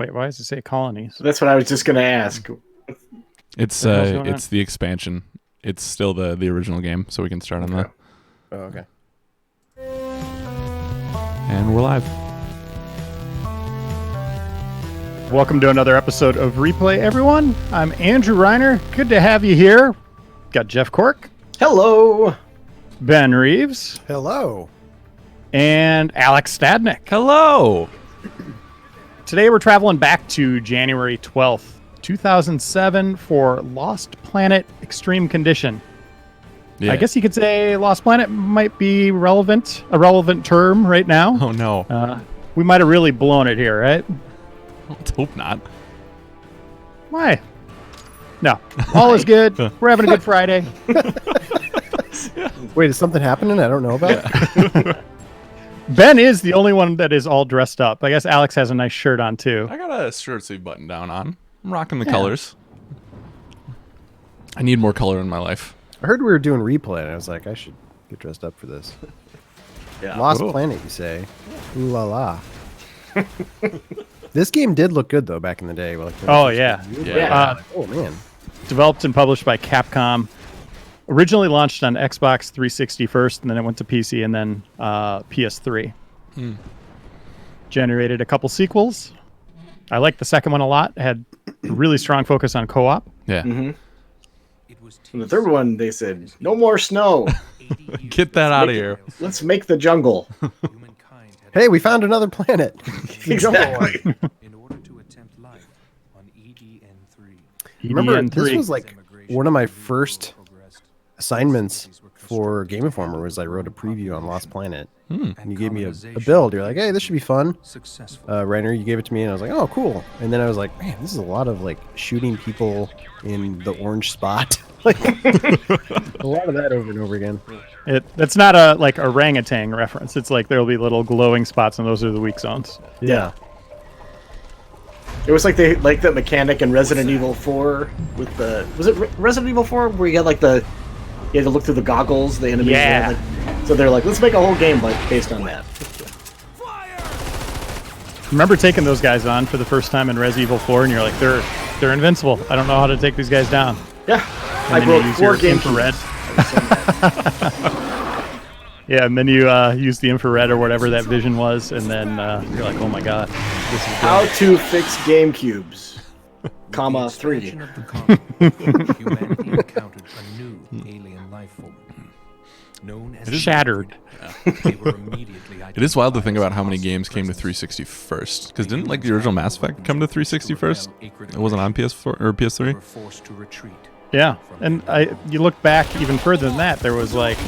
Wait, why does it say colonies? That's what I was just going to ask. It's the expansion. It's still the original game, so we can start on that. Oh, okay. And we're live. Welcome to another episode of Replay, everyone. I'm Andrew Reiner. Good to have you here. Got Jeff Cork. Hello. Ben Reeves. Hello. And Alex Stadnik. Hello. Today we're traveling back to January 12th, 2007 for Lost Planet Extreme Condition. Yeah. I guess you could say Lost Planet might be a relevant term right now. Oh, no. We might have really blown it here, right? Let's hope not. Why? No. All is good. We're having a good Friday. Wait, is something happening I don't know about? Ben is the only one that is all dressed up. I guess Alex has a nice shirt on, too. I got a shirt sleeve button down on. I'm rocking the colors. I need more color in my life. I heard we were doing replay, and I was like, I should get dressed up for this. Yeah. Lost Planet, you say? Ooh la la. This game did look good, though, back in the day. Like, Oh, yeah. Yeah. Oh, man. Developed and published by Capcom. Originally launched on Xbox 360 first, and then it went to PC, and then PS3. Generated a couple sequels. I liked the second one a lot. It had a really strong focus on co-op. Yeah. And the third one, they said, no more snow. Get that out of here. Let's make the jungle. Hey, we found another planet. Exactly. In order to attempt life on EDN3. Remember, this EDN3. was like one of my first assignments for Game Informer was I wrote a preview on Lost Planet. And you gave me a build. You're like, hey, this should be fun. Reiner, you gave it to me, and I was like, oh, cool. And then I was like, man, this is a lot of like shooting people in the orange spot. Like a lot of that over and over again. That's not a like orangutan reference. It's like there'll be little glowing spots, and those are the weak zones. Yeah. It was like that mechanic in Resident Evil 4 with the... Was it Resident Evil 4 where you had like you had to look through the goggles, the enemies? Yeah. So they're like, let's make a whole game based on that. Remember taking those guys on for the first time in Resident Evil 4, and you're like, they're invincible. I don't know how to take these guys down. Yeah. And I then broke you use 4 your games. infrared. Yeah, and then you use the infrared or whatever that vision was, and then you're like, oh my god, this is How great. to fix GameCubes, comma 3. Humanity encountered a new alien life form known as Shattered. They were immediately It is wild to think about how many games came to 360 first. Because didn't like the original Mass Effect come to 360 first? It wasn't on PS4 or PS3? were forced to retreat. Yeah, and you look back even further than that. There was like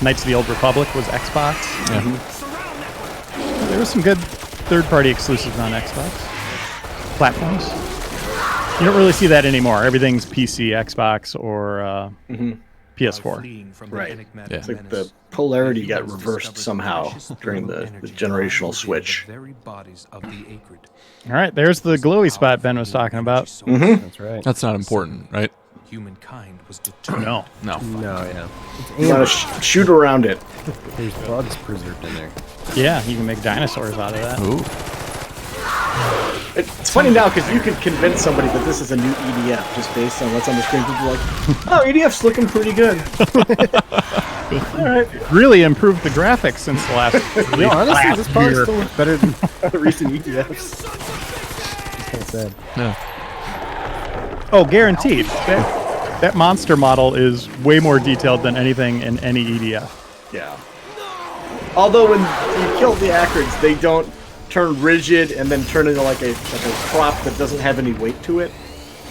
Knights of the Old Republic was Xbox. Yeah. There was some good third-party exclusives on Xbox platforms. You don't really see that anymore. Everything's PC, Xbox, or PS4. Fleeing from Right. the enigmatic Yeah. It's like menace, the polarity the got humans reversed discovered somehow precious during the energy generational wielded in switch. the very bodies of the Acrid. All right, there's the glowy spot Ben was talking about. That's right. That's not important, right? Humankind was determined. No. No. No, yeah. You gotta shoot around it. There's bugs preserved in there. Yeah, you can make dinosaurs out of that. Ooh. It's funny now because you could convince somebody that this is a new EDF just based on what's on the screen. People are like, oh, EDF's looking pretty good. All right. Really improved the graphics since the last. No, honestly, last this probably year. still looks better than the recent ETFs. Just kind of sad. Yeah. Oh, guaranteed. That monster model is way more detailed than anything in any EDF. Yeah. Although when you kill the acrids, they don't turn rigid and then turn into like a prop that doesn't have any weight to it,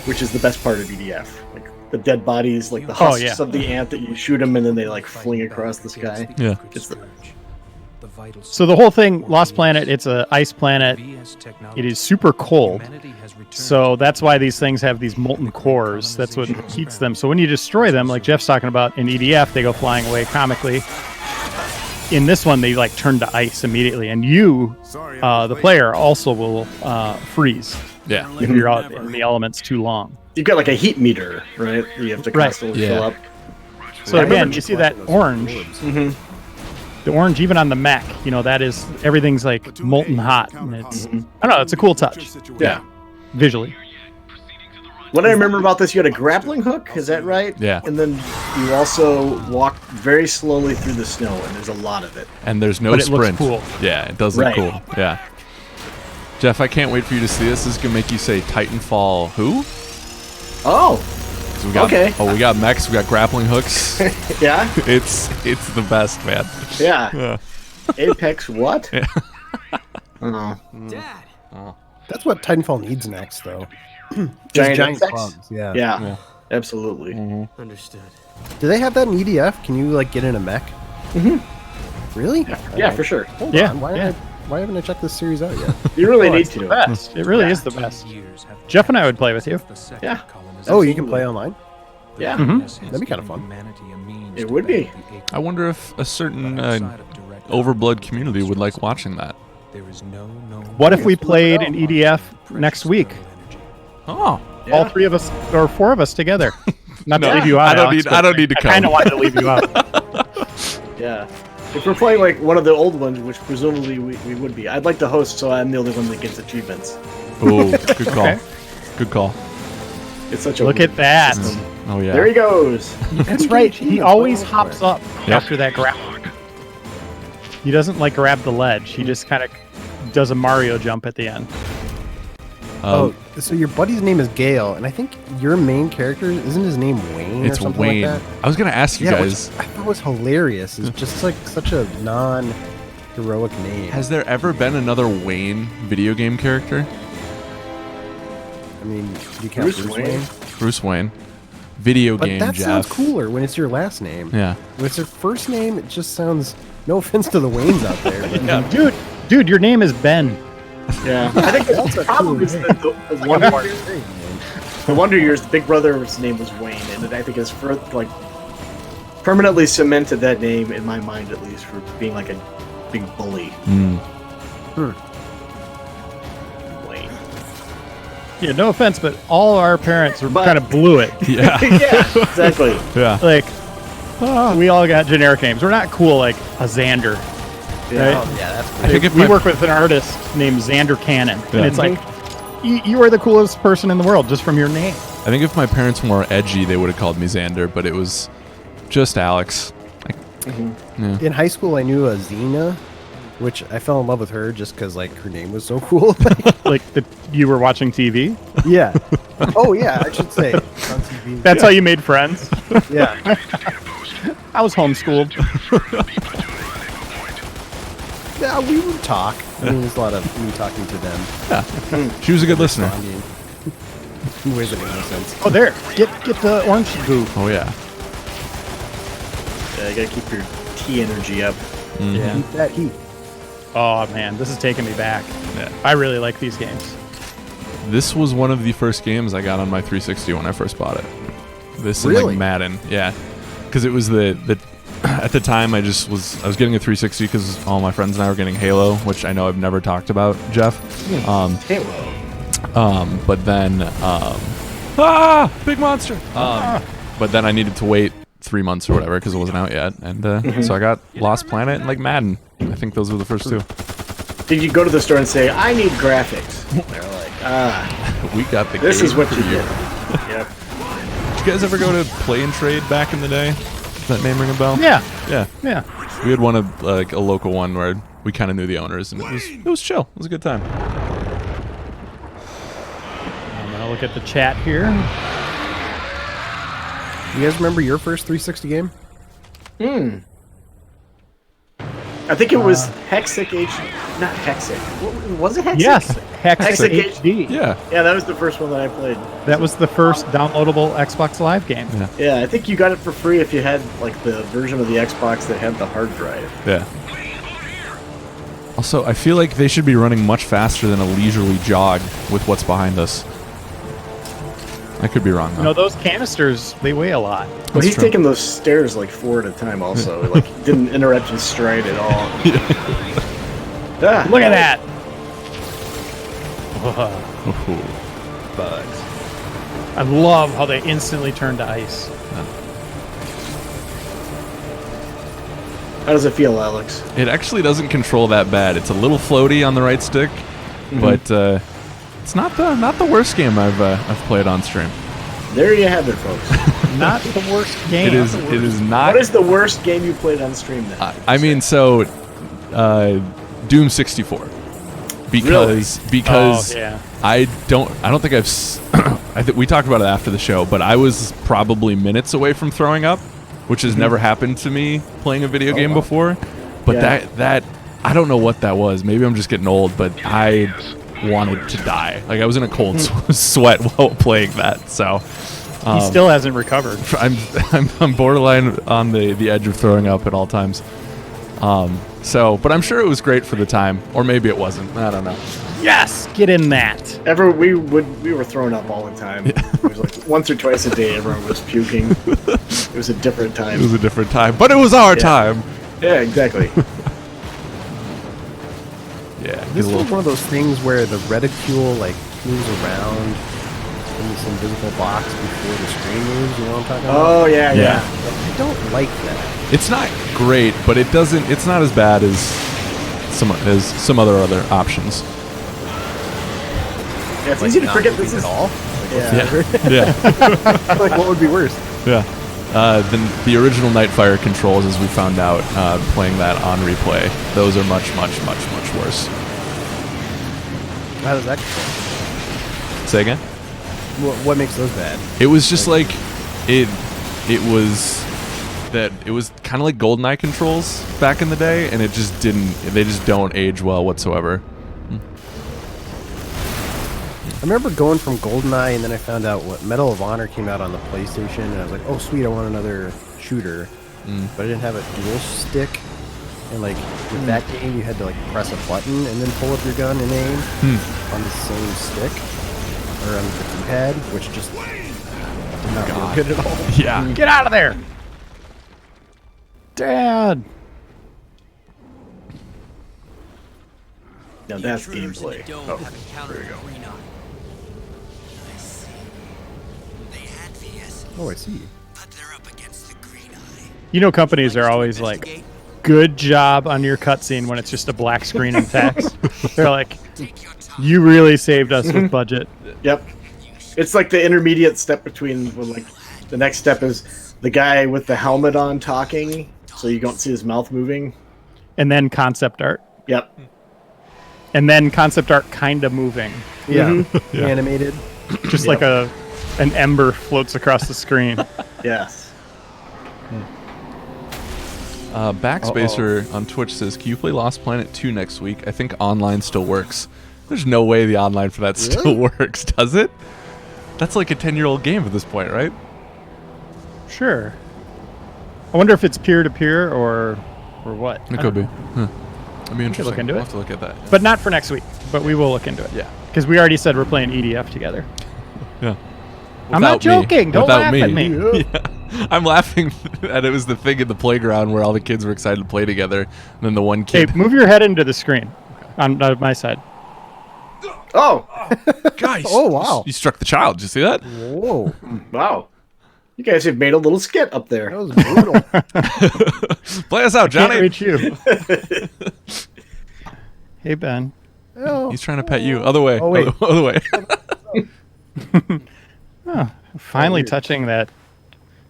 which is the best part of EDF. Like the dead bodies, like the husks yeah. of the ant that you shoot them and then they like fling across the sky. Yeah. It's the, So the whole thing, Lost Planet, it's an ice planet. It is super cold. So that's why these things have these molten cores. That's what heats them. So when you destroy them, like Jeff's talking about in EDF, they go flying away comically. In this one, they like turn to ice immediately, and you, the player, also will freeze Yeah. if you're out in the elements too long. you've got like a heat meter, right? You have to Right. constantly Yeah. fill up. So again, you see that orange. the orange, even on the mech, you know, that is everything's like molten hot, and it's I don't know, it's a cool touch Yeah. visually. What I remember about this, you had a grappling hook, is that right? Yeah. And then you also walk very slowly through the snow, and there's a lot of it. And there's no But it looks sprint. cool. Yeah, it does look Right. cool. Yeah. Jeff, I can't wait for you to see this. This is gonna make you say Titanfall who? Oh, 'Cause we got, okay. Oh, we got mechs, we got grappling hooks. yeah, it's the best, man. yeah. Yeah. Apex what? Yeah. Oh. That's what Titanfall needs next, though. Giant giant insects? bugs. Yeah. Yeah, absolutely. Understood. Do they have that in EDF? Can you like get in a mech? Really? Yeah, for sure. Hold Yeah, on. yeah. Why haven't I checked this series out yet? You really need It's the to. best. It really is the best. Jeff and I would play with you. Yeah. Oh, you can play online? Yeah. That'd be kind of fun. It would be. I wonder if a certain overblood community would like watching that. What if we played an EDF next week? Oh. All three of us or four of us together. Not to No, leave you out. I don't Alex, need- I don't need to I kind of come. wanted to leave you out. Yeah. If we're playing like one of the old ones, which presumably we would be, I'd like to host so I'm the only one that gets achievements. Ooh, good call. Okay. Good call. It's such a Look at that. Oh yeah. There he goes. That's right. He always hops up Yep. after that grab. He doesn't like grab the ledge. He just kind of does a Mario jump at the end. Oh, so your buddy's name is Gale, and I think your main character, isn't his name Wayne It's or something Wayne. like that? I was gonna ask you Yeah, guys. which I thought was hilarious. It's just like such a non-heroic name. Has there ever been another Wayne video game character? I mean, do you count Bruce Bruce Wayne? Wayne? Bruce Wayne. Video But game that Jeff. sounds cooler when it's your last name. Yeah. When it's your first name, it just sounds. No offense to the Waynes out there. But Dude, your name is Ben. Yeah. I think That's the a problem cool is name. that the Wonder Years, the Wonder Years, the big brother's name was Wayne, and I think it's for like permanently cemented that name in my mind, at least, for being like a big bully. Wayne. Yeah, no offense, but all our parents kind of blew it. Yeah. Yeah, exactly. Yeah. Like, we all got generic names. We're not cool like a Xander. Yeah. Right? Yeah, that's I think if We my- work with an artist named Xander Cannon, Yeah. and it's like, you are the coolest person in the world just from your name. I think if my parents were more edgy, they would have called me Xander, but it was just Alex. In high school, I knew a Xena, which I fell in love with her just because like her name was so cool. Like, you were watching TV. Yeah. Oh yeah, I should say on TV. That's how you made friends. Yeah. I was homeschooled. Yeah, we would talk. I mean, there's a lot of me talking to them. She was a good listener. Responding in ways that make no sense. Oh, there. Get the orange goo. Oh yeah. Yeah, you gotta keep your T energy up. Yeah. Keep that heat. Oh man, this is taking me back. Yeah. I really like these games. This was one of the first games I got on my 360 when I first bought it. This and Really? like Madden, yeah, because it was the at the time I was getting a 360 because all my friends and I were getting Halo, which I know I've never talked about, Jeff. Halo. But then big monster. But then I needed to wait 3 months or whatever because it wasn't out yet, and so I got Lost Planet and like Madden. I think those were the first two. Did you go to the store and say, I need graphics? They're like, We got the. this is game what for you get. Yep. Did you guys ever go to Play and Trade back in the day? Does that name ring a bell? Yeah. Yeah. Yeah. We had one of like a local one where we kind of knew the owners, and it was chill. It was a good time. I'm gonna look at the chat here. You guys remember your first 360 game? I think it was Hexic H. Not Hexic. Was it Hexic? Yes, Hex Hexic HD. Yeah. Yeah, that was the first one that I played. That was the first downloadable Xbox Live game. Yeah, I think you got it for free if you had like the version of the Xbox that had the hard drive. Yeah. Also, I feel like they should be running much faster than a leisurely jog with what's behind us. I could be wrong, though. You know, those canisters, they weigh a lot. But he's true. taking those stairs like 4 at a time also. Like, didn't interrupt his stride at all. Ah, Look at that. Ooh. Bugs. I love how they instantly turn to ice. How does it feel, Alex? It actually doesn't control that bad. It's a little floaty on the right stick, but it's not the worst game I've played on stream. There you have it, folks. Not the worst game. It is not. What is the worst game you played on stream then? I mean, so Doom 64 because I don't think we talked about it after the show, but I was probably minutes away from throwing up, which has never happened to me playing a video game before. But that I don't know what that was. Maybe I'm just getting old, but I wanted to die. Like I was in a cold sweat while playing that. So he still hasn't recovered. I'm borderline on the edge of throwing up at all times. But I'm sure it was great for the time, or maybe it wasn't. I don't know. Yes, get in that. We were throwing up all the time. It was like once or twice a day. Everyone was puking. It was a different time. It was a different time, but it was our time. Yeah, exactly. Yeah, This is one of those things where the reticule like moves around in this invisible box before the screen moves. You know what I'm talking about? Oh yeah. I don't like that. It's not great, but it's not as bad as some other options. Yeah, it's easy to forget this is at all. Yeah. Like what would be worse? Yeah. The original Nightfire controls, as we found out playing that on replay, those are much worse. How does that control? Say again? What makes those bad? It was just like it was kind of like GoldenEye controls back in the day, and they just don't age well whatsoever. I remember going from GoldenEye, and then I found out what Medal of Honor came out on the PlayStation, and I was like, oh sweet, I want another shooter. But I didn't have a dual stick, and like with that game you had to like press a button and then pull up your gun and aim on the same stick, or on the D-pad, which just did not feel good at all. Yeah. Get out of there, Dad. Now that's gameplay. Oh, there we go. Oh, I see. You know, companies are always like, "Good job on your cutscene" when it's just a black screen and text. They're like, "You really saved us with budget." Yep. It's like the intermediate step between when like the next step is the guy with the helmet on talking, so you don't see his mouth moving. And then concept art. Yep. And then concept art kind of moving. Yeah. Animated. Just like an ember floats across the screen. Yes. Backspacer on Twitch says, "Can you play Lost Planet 2 next week? I think online still works." There's no way the online for that still works, does it? That's like a 10-year-old game at this point, right? Sure. I wonder if it's peer-to-peer or what. It could be. That'd be interesting. look into We'll it. have to look at that. But not for next week. But we will look into it. Yeah. Because we already said we're playing EDF together. Yeah. I'm not Without me. joking. Don't Without laugh at me. Yeah. I'm laughing that it was the thing in the playground where all the kids were excited to play together, and then the one Hey, kid. move your head into the screen on my side. Oh. Guys! Oh, wow. You struck the child. Did you see that? Whoa. Wow. You guys have made a little skit up there. That was brutal. Play us out, Can't Johnny. reach you. Hey, Ben. Oh. He's trying to pet you. Other way. Oh, wait. Other way. Finally weird. touching that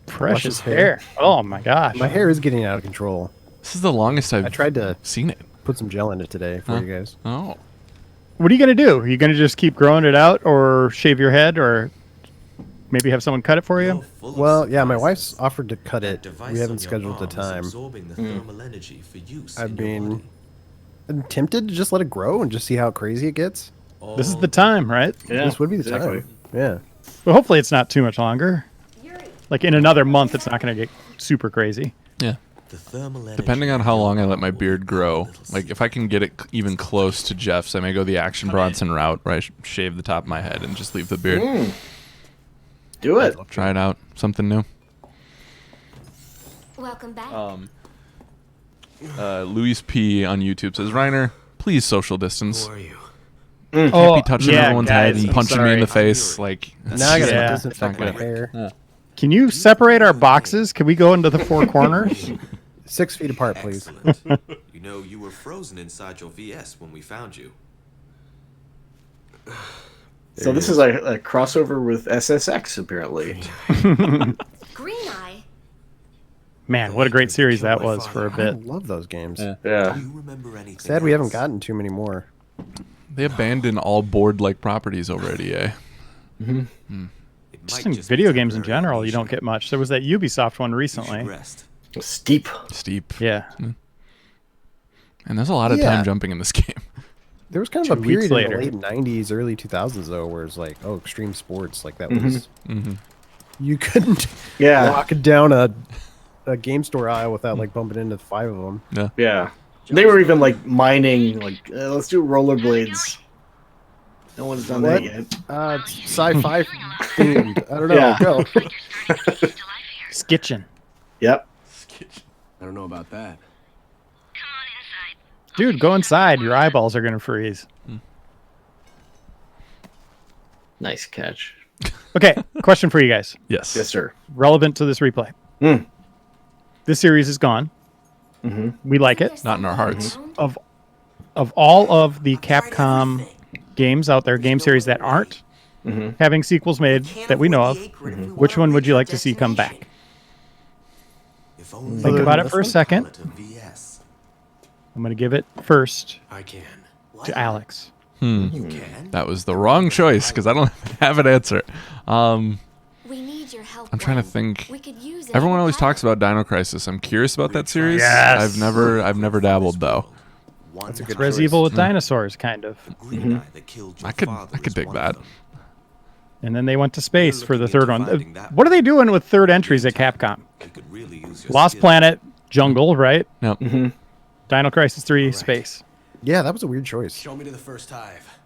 precious Luscious hair. hair. Oh, my gosh. My hair is getting out of control. This is the longest I've I tried to seen it. put some gel in it today for Huh? you guys. Oh. What are you going to do? Are you going to just keep growing it out or shave your head or maybe have someone cut it for you? Well, yeah, my wife's offered to cut it. We haven't scheduled the time. I'm tempted to just let it grow and just see how crazy it gets. This is the time, right? Yeah, This would be the exactly. time. Yeah. Well, hopefully it's not too much longer. Like in another month, it's not going to get super crazy. Yeah. Depending on how long I let my beard grow, like if I can get it even close to Jeff's, I may go the Action Bronson route where I shave the top of my head and just leave the beard. Do it. Try it out. Something new. Welcome back. Luis P on YouTube says, "Reiner, please social distance. Oh, Can't be touching yeah, everyone's guys, head and I'm punching me in the sorry. face. Like, Now I gotta Yeah. disinfect my Not good. hair. Yeah. Can you separate our boxes? Can we go into the four corners? 6 feet apart, please. Excellent. You know, you were frozen inside your VS when we found you. So this is a crossover with SSX, apparently. Green Eye. Man, what a great series that was for a I bit. love those games. Yeah. Do you remember anything Sad we haven't else? gotten too many more. They abandon all board-like properties over at EA. It might Just in just be video games in temporary general, you don't amnesia. get much. There was that Ubisoft one You should recently. rest. Steep. Steep. Yeah. And there's a lot of Yeah. time jumping in this game. There was kind of 2 a weeks period in later. the late 90s, early 2000s, though, where it's like, oh, extreme sports. Like, that was... You couldn't Yeah. walk down a game store aisle without, like, bumping into 5 of them. Yeah. Yeah. They were even like mining, like, let's do rollerblades. No one's done that yet. It's sci-fi themed. I don't know. Yeah. Go. Skitchin'. Yep. I don't know about that. Dude, go inside. Your eyeballs are going to freeze. Nice catch. Okay, question for you guys. Yes. Yes, sir. Relevant to this replay. Hmm. This series is gone. We like it. Not in our hearts. Of all of the Capcom games out there, game series that aren't having sequels made that we know of, which one would you like to see come back? If only Think I about could it for a second. call it a VS. I'm going to give it first I can. to Alex. You can? That was the wrong choice because I don't have an answer. We need your help. I'm trying to Gwen. think. We could use Everyone another always talks pilot. about Dino Crisis. I'm curious about that series. Yes. I've never dabbled though. That's a good Res choice. Evil with dinosaurs, kind of. Green Eye that killed your I could father was dig one that. of them. And then they went to space for the looking third into one. finding that What are they doing with third entries at Capcom? You could really use your Lost skills. Planet, Jungle, right? Yep. Dino Crisis 3, Space. Yeah, that was a weird choice. Show me to the first hive.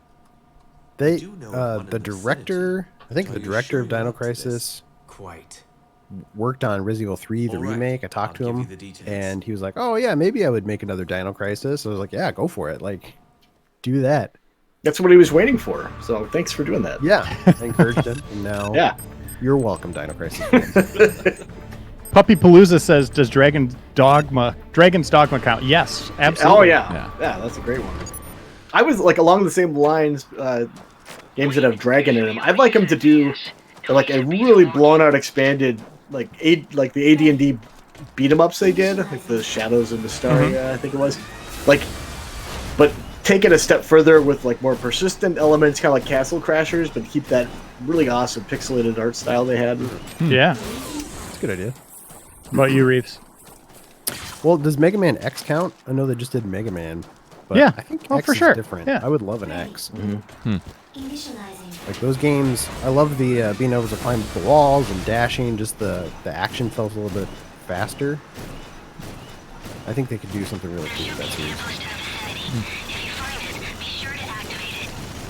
They, do know of one the in the director, I think Are the you director sure of you're Dino up to this? Crisis Quite. worked on Resident Evil 3, the All right, remake. I talked to I'll give him, you the details. and he was like, "Oh yeah, maybe I would make another Dino Crisis." I was like, "Yeah, go for it. Like, do that." That's what he was waiting for. So thanks for doing that. Yeah, I encouraged him, and now Yeah. you're welcome, Dino Crisis. fans. Puppy Palooza says, does Dragon's Dogma count? Yes, absolutely. Oh yeah. Yeah. yeah, that's a great one. I was like along the same lines. Games that have dragon in them. I'd like them to do like a really blown out, expanded like the AD&D beat 'em ups they did, like the Shadows of Mysteria, I think it was. Like, but take it a step further with like more persistent elements, kind of like Castle Crashers, but keep that really awesome pixelated art style they had. Yeah. That's a good idea. What about you, Reeves? Well, does Mega Man X count? I know they just did Mega Man. But Yeah. I think Oh, X for is sure. different. Yeah. I would love an X. Initializing. Like those games, I love the being able to climb up the walls and dashing. Just the action felt a little bit faster. I think they could do something really cool with that series.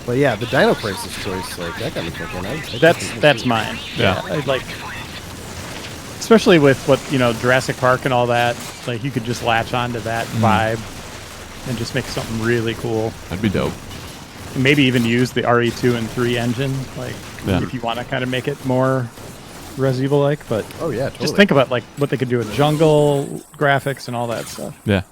But yeah, the Dino Crisis choice, like that got me thinking. That's mine. Yeah. I'd like, especially with what, Jurassic Park and all that, like you could just latch onto that vibe and just make something really cool. That'd be dope. And maybe even use the RE2 and 3 engine, like Yeah. if you want to kind of make it more Res Evil like. But Oh yeah, totally. just think about like what they could do with jungle graphics and all that stuff. Yeah.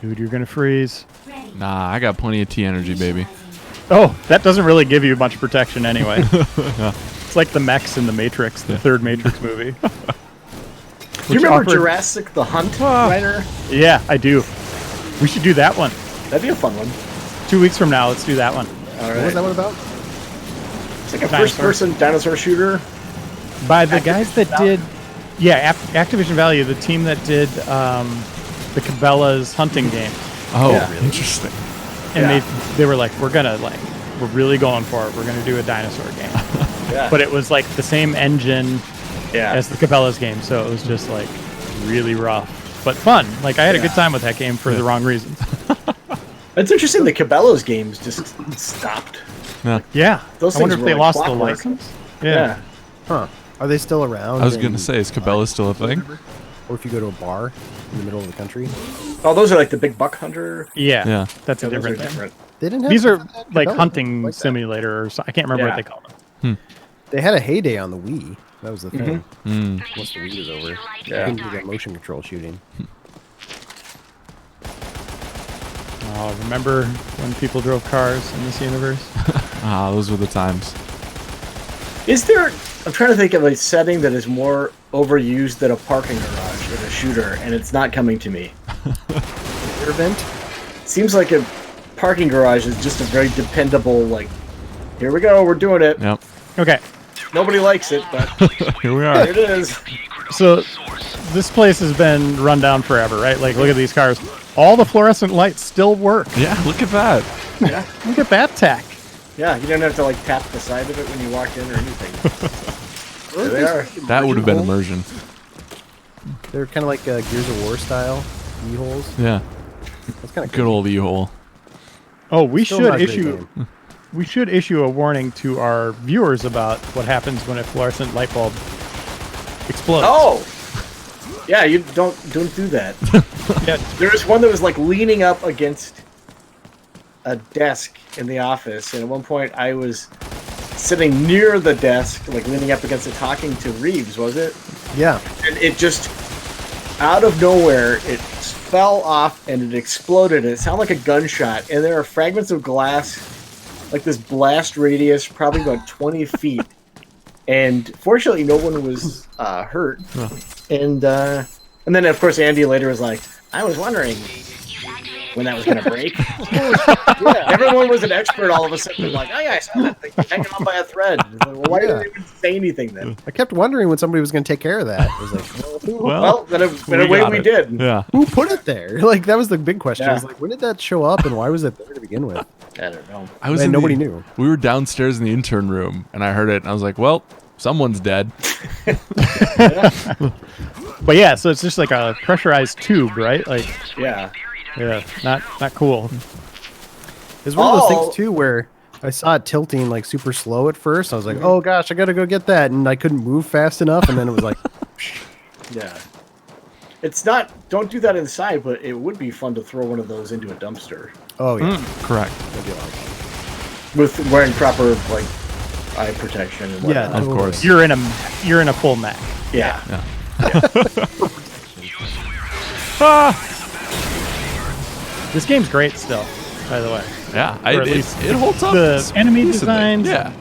Dude, you're gonna freeze. Ready. Nah, I got plenty of T energy, baby. Initializing. Oh, that doesn't really give you much protection anyway. It's like the Mechs in the Matrix, the third Matrix movie. Do you remember offered- Jurassic the Hunt, Reiner? Yeah, I do. We should do that one. That'd be a fun one. 2 weeks from now, let's do that one. All What was right. that one about? It's like a first-person dinosaur shooter. By the guys that did, Activision Value, the team that did the Cabela's hunting game, Oh, Yeah. interesting. and Yeah. they were like, we're really going for it. We're gonna do a dinosaur game, Yeah. but it was like the same engine yeah. as the Cabela's game, so it was just like really rough but fun. Like I had a good time with that game for the wrong reasons. It's interesting the Cabela's games just stopped. Yeah, Those I wonder things if were they like lost the clockwork. license. Yeah. Huh? Are they still around? I was gonna in- say, is Cabela still a thing? Or if you go to a bar in the middle of the country, Oh, those are like the big buck hunter. Yeah, Yeah. that's a Yeah, those are different thing. different. they didn't have. These are stuff like Cabela hunting like that. simulator or I can't remember Yeah. what they call them. They had a heyday on the Wii. That was the thing. Once the Wii was over, Yeah. you couldn't do that motion control shooting. Oh, remember when people drove cars in this universe? Those were the times. Is there? I'm trying to think of a setting that is more overused than a parking garage in a shooter, and it's not coming to me. Air vent? Seems like a parking garage is just a very dependable, like, here we go, we're doing it. Yep. Okay, Nobody likes it, but Here we there are. it is. so this place has been run down forever, right? Like, look at these cars. All the fluorescent lights still work. Yeah, look at that. Look at that tack. Yeah, you don't have to like tap the side of it when you walk in or anything. There they are. That would have been immersion. They're kind of like Gears of War style E-holes. Yeah. That's kind of Good old E-hole. Oh, we Still not should a great issue. game. We should issue a warning to our viewers about what happens when a fluorescent light bulb explodes. Oh! Yeah, you don't do that. Yeah. There was one that was like leaning up against a desk in the office, and at one point I was sitting near the desk, like leaning up against it, talking to Reeves, was it? Yeah. And it just, out of nowhere, it fell off and it exploded. It sounded like a gunshot, and there are fragments of glass, like this blast radius, probably about 20 feet. And fortunately, no one was hurt. And then, of course, Andy later was like, I was wondering when that was going to break. Yeah, everyone was an expert all of a sudden. Like, oh yeah, I saw that thing hanging on by a thread. Like, well, why didn't they even say anything then? I kept wondering when somebody was going to take care of that. I was like, Well, then away got we it. did. Yeah. who put it there? Like, that was the big question. I was Yeah. like, when did that show up and why was it there to begin with? I don't know. I was And in nobody the- knew. We were downstairs in the intern room, and I heard it, and I was like, well, someone's dead. But yeah, so it's just like a pressurized tube, right? Like, Yeah. yeah, not cool. It's one of those Oh. things, too, where I saw it tilting, like, super slow at first. I was like, oh, gosh, I got to go get that. And I couldn't move fast enough. And then it was like, Yeah. It's not, don't do that inside, but it would be fun to throw one of those into a dumpster. oh, yeah. Correct. That'd be a lot of fun. With wearing proper, like, eye protection and whatnot. Yeah, Of course. You're in a full mech. Yeah. This game's great still, by the way. Yeah. Or at least It holds up. the enemy decently. designs. Yeah.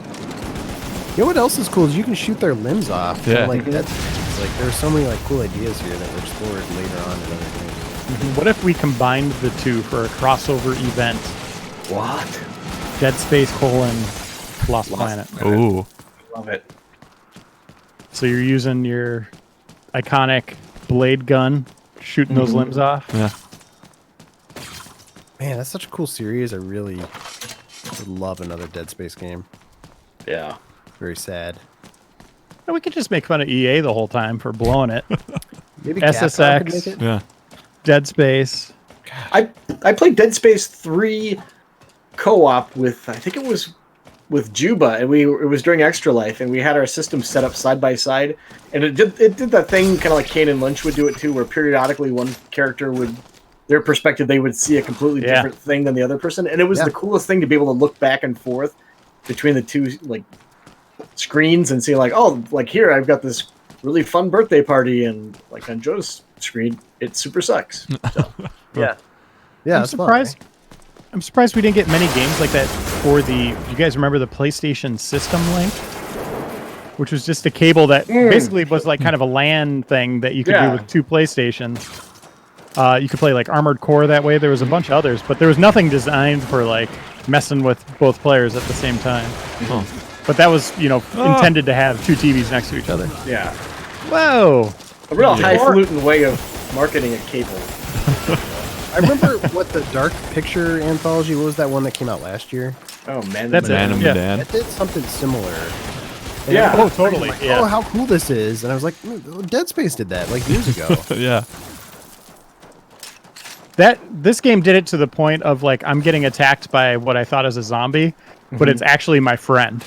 You know what else is cool is you can shoot their limbs off. Yeah. And, like, that's, like, there's so many, like, cool ideas here that were explored later on in other games. What if we combined the two for a crossover event? What? Dead Space : Lost Planet. Ooh. Love it. So you're using your iconic blade gun, shooting those limbs off. Yeah. Man, that's such a cool series. I really would love another Dead Space game. Yeah. Very sad. And we could just make fun of EA the whole time for blowing it. Maybe SSX. Capcom could make it? Yeah. Dead Space. I played Dead Space 3 co-op with, I think it was with Juba, and it was during Extra Life, and we had our system set up side by side, and it did that thing kind of like Kane and Lynch would do it too, where periodically one character would, their perspective, they would see a completely different thing than the other person, and it was the coolest thing to be able to look back and forth between the two like screens and see like, oh, like here I've got this really fun birthday party, and like on Joe's screen it super sucks. So, Yeah, I'm that's fun, surprised. I'm surprised we didn't get many games like that for the. Do you guys remember the PlayStation System Link? Which was just a cable that basically was like kind of a LAN thing that you could do with two PlayStations. You could play like Armored Core that way. There was a bunch of others, but there was nothing designed for like messing with both players at the same time. But that was, intended to have two TVs next to each other. yeah. Whoa! A real highfalutin way of marketing a cable. I remember what the Dark Picture anthology, what was that one that came out last year? Oh man, That's Man it. and Yeah. Dan. It did something similar. And Yeah. everybody Oh, was totally. like, Yeah. oh, how cool this is. And I was like, Dead Space did that like years ago. Yeah. This game did it to the point of like I'm getting attacked by what I thought is a zombie, but it's actually my friend.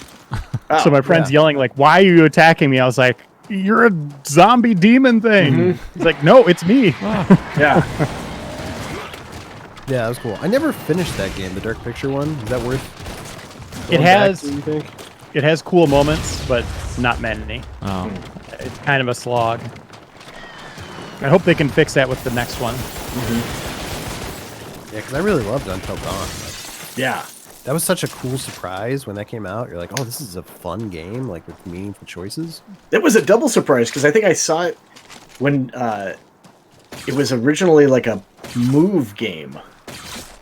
So my friend's yelling like, "Why are you attacking me?" I was like, "You're a zombie demon thing." He's like, "No, it's me." Yeah. Yeah, that was cool. I never finished that game, the Dark Picture one. Is that worth It going back has to, you think? it has cool moments, but not many. Oh. It's kind of a slog. I hope they can fix that with the next one. Yeah, because I really loved Until Dawn. Yeah. That was such a cool surprise when that came out. You're like, oh, this is a fun game, like with meaningful choices. It was a double surprise because I think I saw it when it was originally like a Move game.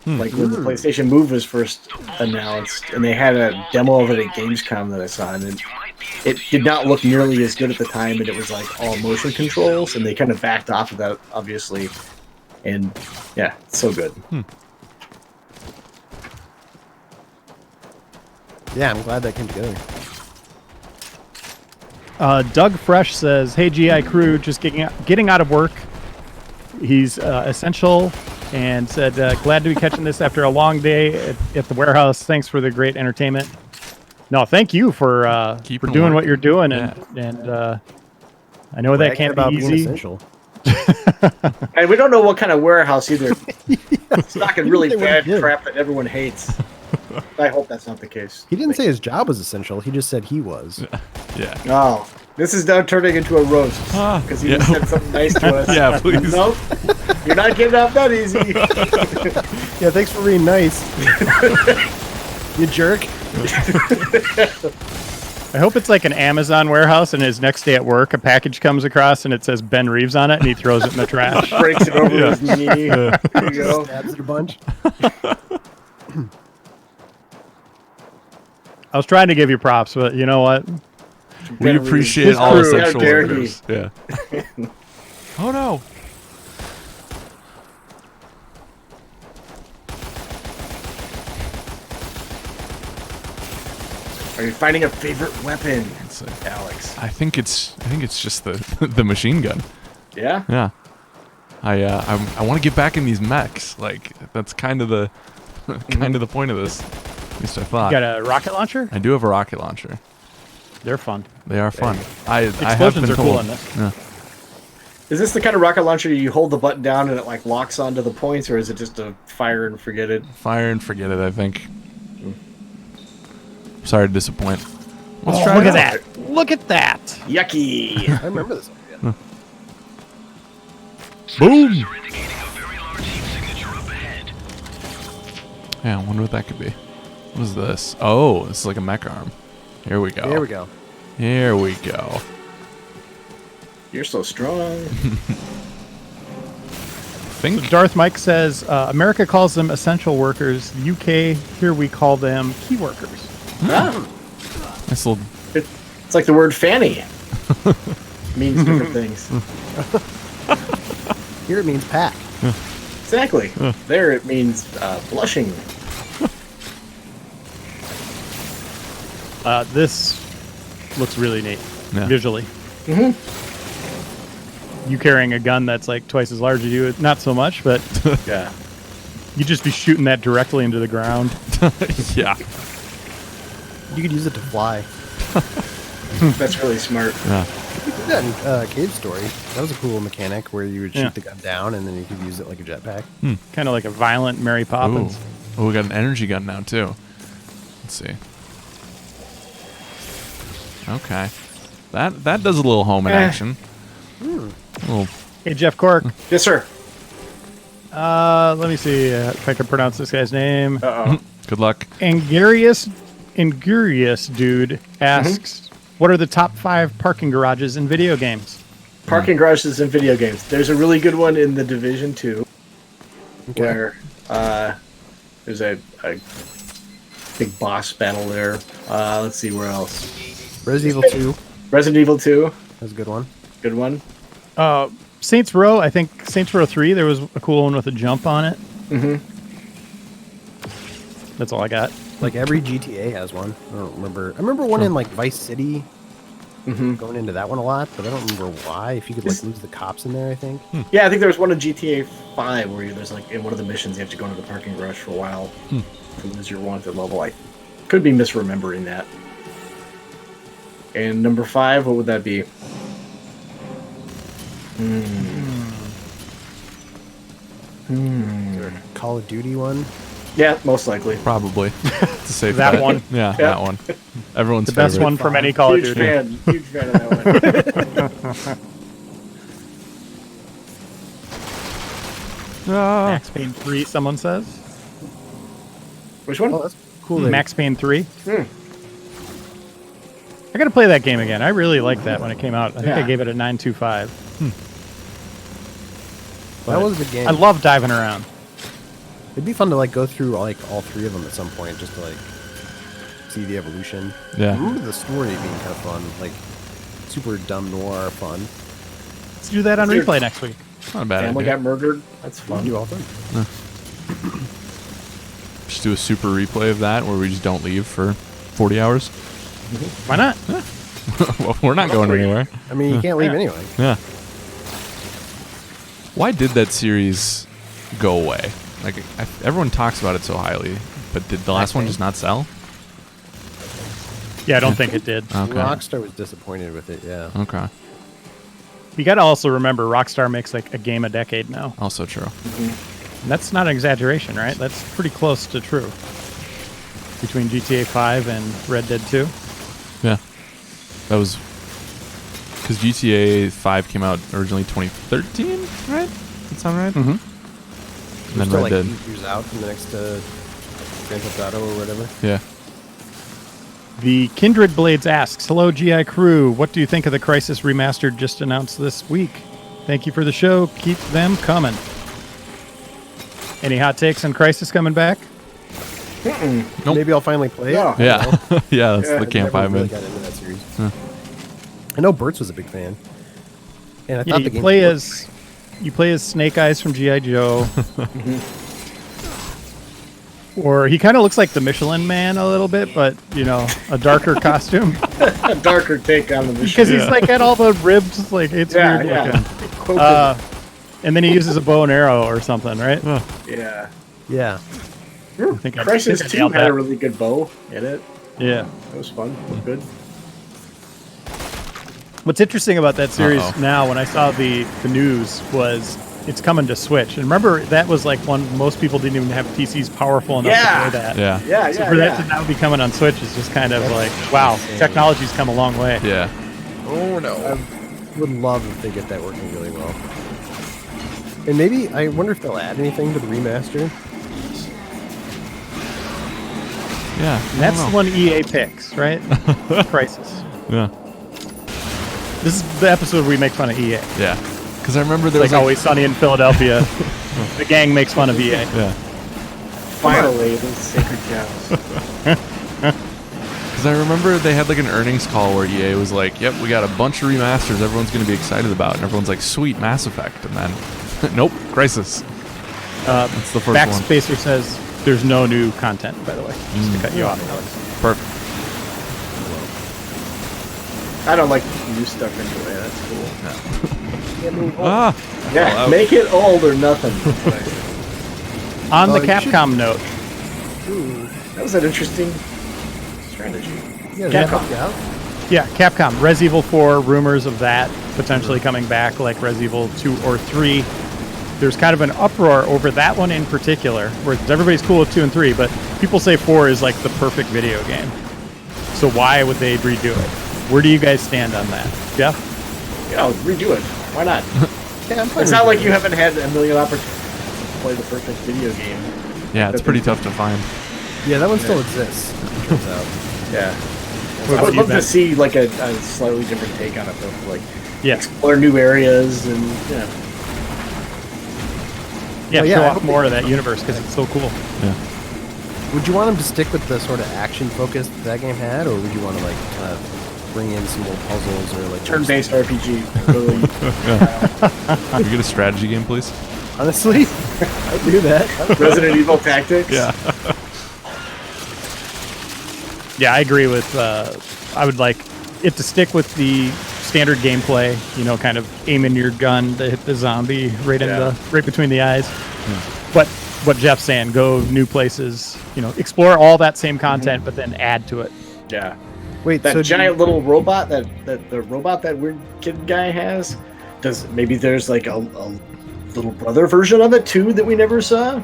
Like when the PlayStation Move was first announced, and they had a demo of it at Gamescom that I saw, and it did not look nearly as good at the time, and it was like all motion controls, and they kind of backed off of that, obviously. And yeah, it's so good. Yeah, I'm glad that came together. Doug Fresh says, "Hey GI crew, just getting out of work. He's essential." And said, glad to be catching this after a long day at the warehouse. Thanks for the great entertainment. No, thank you for doing what you're doing. And I know that can't be easy. And we don't know what kind of warehouse either. It's stocking really bad crap that everyone hates. I hope that's not the case. He didn't say his job was essential. He just said he was. Yeah. Oh, this is now turning into a roast because he just said something nice to us. Yeah, please. Nope. You're not getting off that easy. Yeah, thanks for being nice. You jerk. I hope it's like an Amazon warehouse, and his next day at work, a package comes across, and it says Ben Reeves on it, and he throws it in the trash. Breaks it over his knee. There you go. Stabs it a bunch. I was trying to give you props, but you know what? We appreciate all crew, essential how dare workers. Yeah. Oh no. Are you finding a favorite weapon, Let's see. Alex? I think it's just the the machine gun. Yeah? Yeah. I want to get back in these mechs. Like that's kind of the the point of this. At least I thought. You got a rocket launcher? I do have a rocket launcher. They're fun. They are fun. I have Explosions been are told. cool in this. Yeah. Is this the kind of rocket launcher you hold the button down and it like locks onto the points, or is it just a fire and forget it? Fire and forget it, I think. Sorry to disappoint. Let's Oh, try look it at out. that. Look at that. Yucky! I remember this idea. Boom! Yeah, I wonder what that could be. What is this? Oh, this is like a mech arm. Here we go. There we go. Here we go. You're so strong. Think Darth Mike says, America calls them essential workers. UK, here we call them key workers. this little It's like the word fanny. Means different things. Here it means pack. Exactly. There it means blushing. This looks really neat Yeah. visually. You carrying a gun that's like twice as large as you, not so much, but Yeah. you'd just be shooting that directly into the ground. yeah. You could use it to fly. That's really smart. Yeah. You did that in Cave Story. That was a cool mechanic where you would shoot Yeah. the gun down and then you could use it like a jetpack. Kind of like a violent Mary Poppins. Oh, we got an energy gun now too. Let's see. Okay. That does a little home in action. Little, Hey, Jeff Cork. Yes, sir. Let me see if I can pronounce this guy's name. Uh-oh. good luck. Angurious dude asks, what are the top 5 parking garages in video games? Parking garages in video games. There's a really good one in The Division 2 where there's a big boss battle there. Let's see, where else? Resident Evil 2. Resident Evil 2. That's a good one. Good one. Saints Row, I think Saints Row 3, there was a cool one with a jump on it. That's all I got. Like every GTA has one. I don't remember. I remember one in like Vice City. Going into that one a lot, but I don't remember why. If you could like lose the cops in there, I think. Yeah, I think there was one in GTA 5 where there's like in one of the missions you have to go into the parking garage for a while to lose your wanted level. I could be misremembering that. And number 5, what would that be? Is there a Call of Duty one? Yeah, most likely. Probably. It's a safe That bet. one. Yeah, that one. Everyone's The best favorite. one from any Call of Huge Duty. fan. Huge fan of that one. Max Payne 3, someone says. Which one? Oh, that's cool. that- Max Payne 3. I gotta play that game again. I really liked that when it came out. I think I Yeah. gave it a 9.25. That was a good game. I love diving around. It'd be fun to like go through like all three of them at some point, just to like see the evolution. Yeah. I remember the story being kind of fun, like super dumb noir fun. Let's do that on Weird. replay next week. Not a bad Family idea. got murdered. That's Fun fun. do all fun. Just do a super replay of that where we just don't leave for 40 hours. Why not? Well, we're not going anywhere. I mean, you can't leave anyway. Yeah. Why did that series go away? Like, everyone talks about it so highly, but did the last one just not sell? Yeah, I don't think it did. Okay. Rockstar was disappointed with it. Yeah. Okay. You gotta also remember, Rockstar makes like a game a decade now. Also true. And that's not an exaggeration, right? That's pretty close to true. Between GTA 5 and Red Dead 2. Yeah. That was because GTA 5 came out originally 2013, right? That sound right? Mm-hmm. And then Still Red like Dead. 8 years out from the next Grand Theft Auto or whatever. Yeah. The Kindred Blades asks, hello, GI crew. What do you think of the Crysis Remastered just announced this week? Thank you for the show. Keep them coming. Any hot takes on Crysis coming back? Nope. Maybe I'll finally play it. Yeah. Yeah. Yeah, that's Yeah, the camp Never I'm really in. got into that series. I know Bert's was a big fan. And I Yeah, thought the you game play looked- as Snake Eyes from GI Joe. Or he kind of looks like the Michelin Man a little bit, but you know, a darker costume A darker take on the mission. because he's like got all the ribs. Like it's Yeah, weird yeah. looking. Quoted. And then he uses a bow and arrow or something, right? Yeah. Yeah. I think I Crysis think I 2 nailed had that. a really good bow in it. Yeah. That was fun. Looked good. What's interesting about that series Uh-oh. now, when I saw the news, was it's coming to Switch. And remember, that was like most people didn't even have PCs powerful enough Yeah. to play that. Yeah. Yeah, So yeah, for that yeah. to now be coming on Switch is just kind of like, wow, insane. technology's come a long way. Yeah. Oh no. I would love if they get that working really well. And maybe I wonder if they'll add anything to the remaster. Yeah. And that's the one EA picks, right? Crisis. Yeah. This is the episode where we make fun of EA. Yeah. Because I remember there Like was like, Always Sunny in Philadelphia. The gang makes fun of EA. yeah. Finally, those sacred cows. Because I remember they had like an earnings call where EA was like, "Yep, we got a bunch of remasters everyone's going to be excited about," and everyone's like, "Sweet, Mass Effect," and then, nope, Crisis. That's the first one. Backspacer says there's no new content, by the way. Just to cut you off, Alex. Perfect. I don't like new stuff anyway. That's cool. Ah. Yeah, Well, make it old or nothing. On the you should- Capcom note, That was an interesting strategy. Yeah, Capcom. help you out? yeah, Capcom, Res Evil 4, rumors of that potentially coming back, like Res Evil 2 or 3. There's kind of an uproar over that one in particular, where everybody's cool with 2 and 3, but people say 4 is like the perfect video game. So why would they redo it? Where do you guys stand on that? Jeff? Yeah, redo it. Why not? Yeah, I'm fine It's with not like it. you haven't had a million opportunities to play the perfect video game. Yeah, it's pretty tough to find. Yeah, that one still exists. It turns out. Yeah. What I about would you, love Ben? to see like a slightly different take on it, though. Like Yeah. explore new areas and Yeah, Well, yeah, show I off hope more of that universe because it's so cool. Yeah. Would you want them to stick with the sort of action focus that game had, or would you want to like kind of bring in some more puzzles or like turn-based RPG. Really, Can we get a strategy game, please? Honestly, I'd do that. Resident Evil Tactics. Yeah. Yeah, I agree with. I would like it to stick with the standard gameplay. You know, kind of aiming your gun to hit the zombie right in Yeah. right between the eyes. But what Jeff's saying, go new places. You know, explore all that same content, but then add to it. Yeah. Wait, That so giant little robot that the robot that weird kid guy has. Maybe there's like a little brother version of it too that we never saw.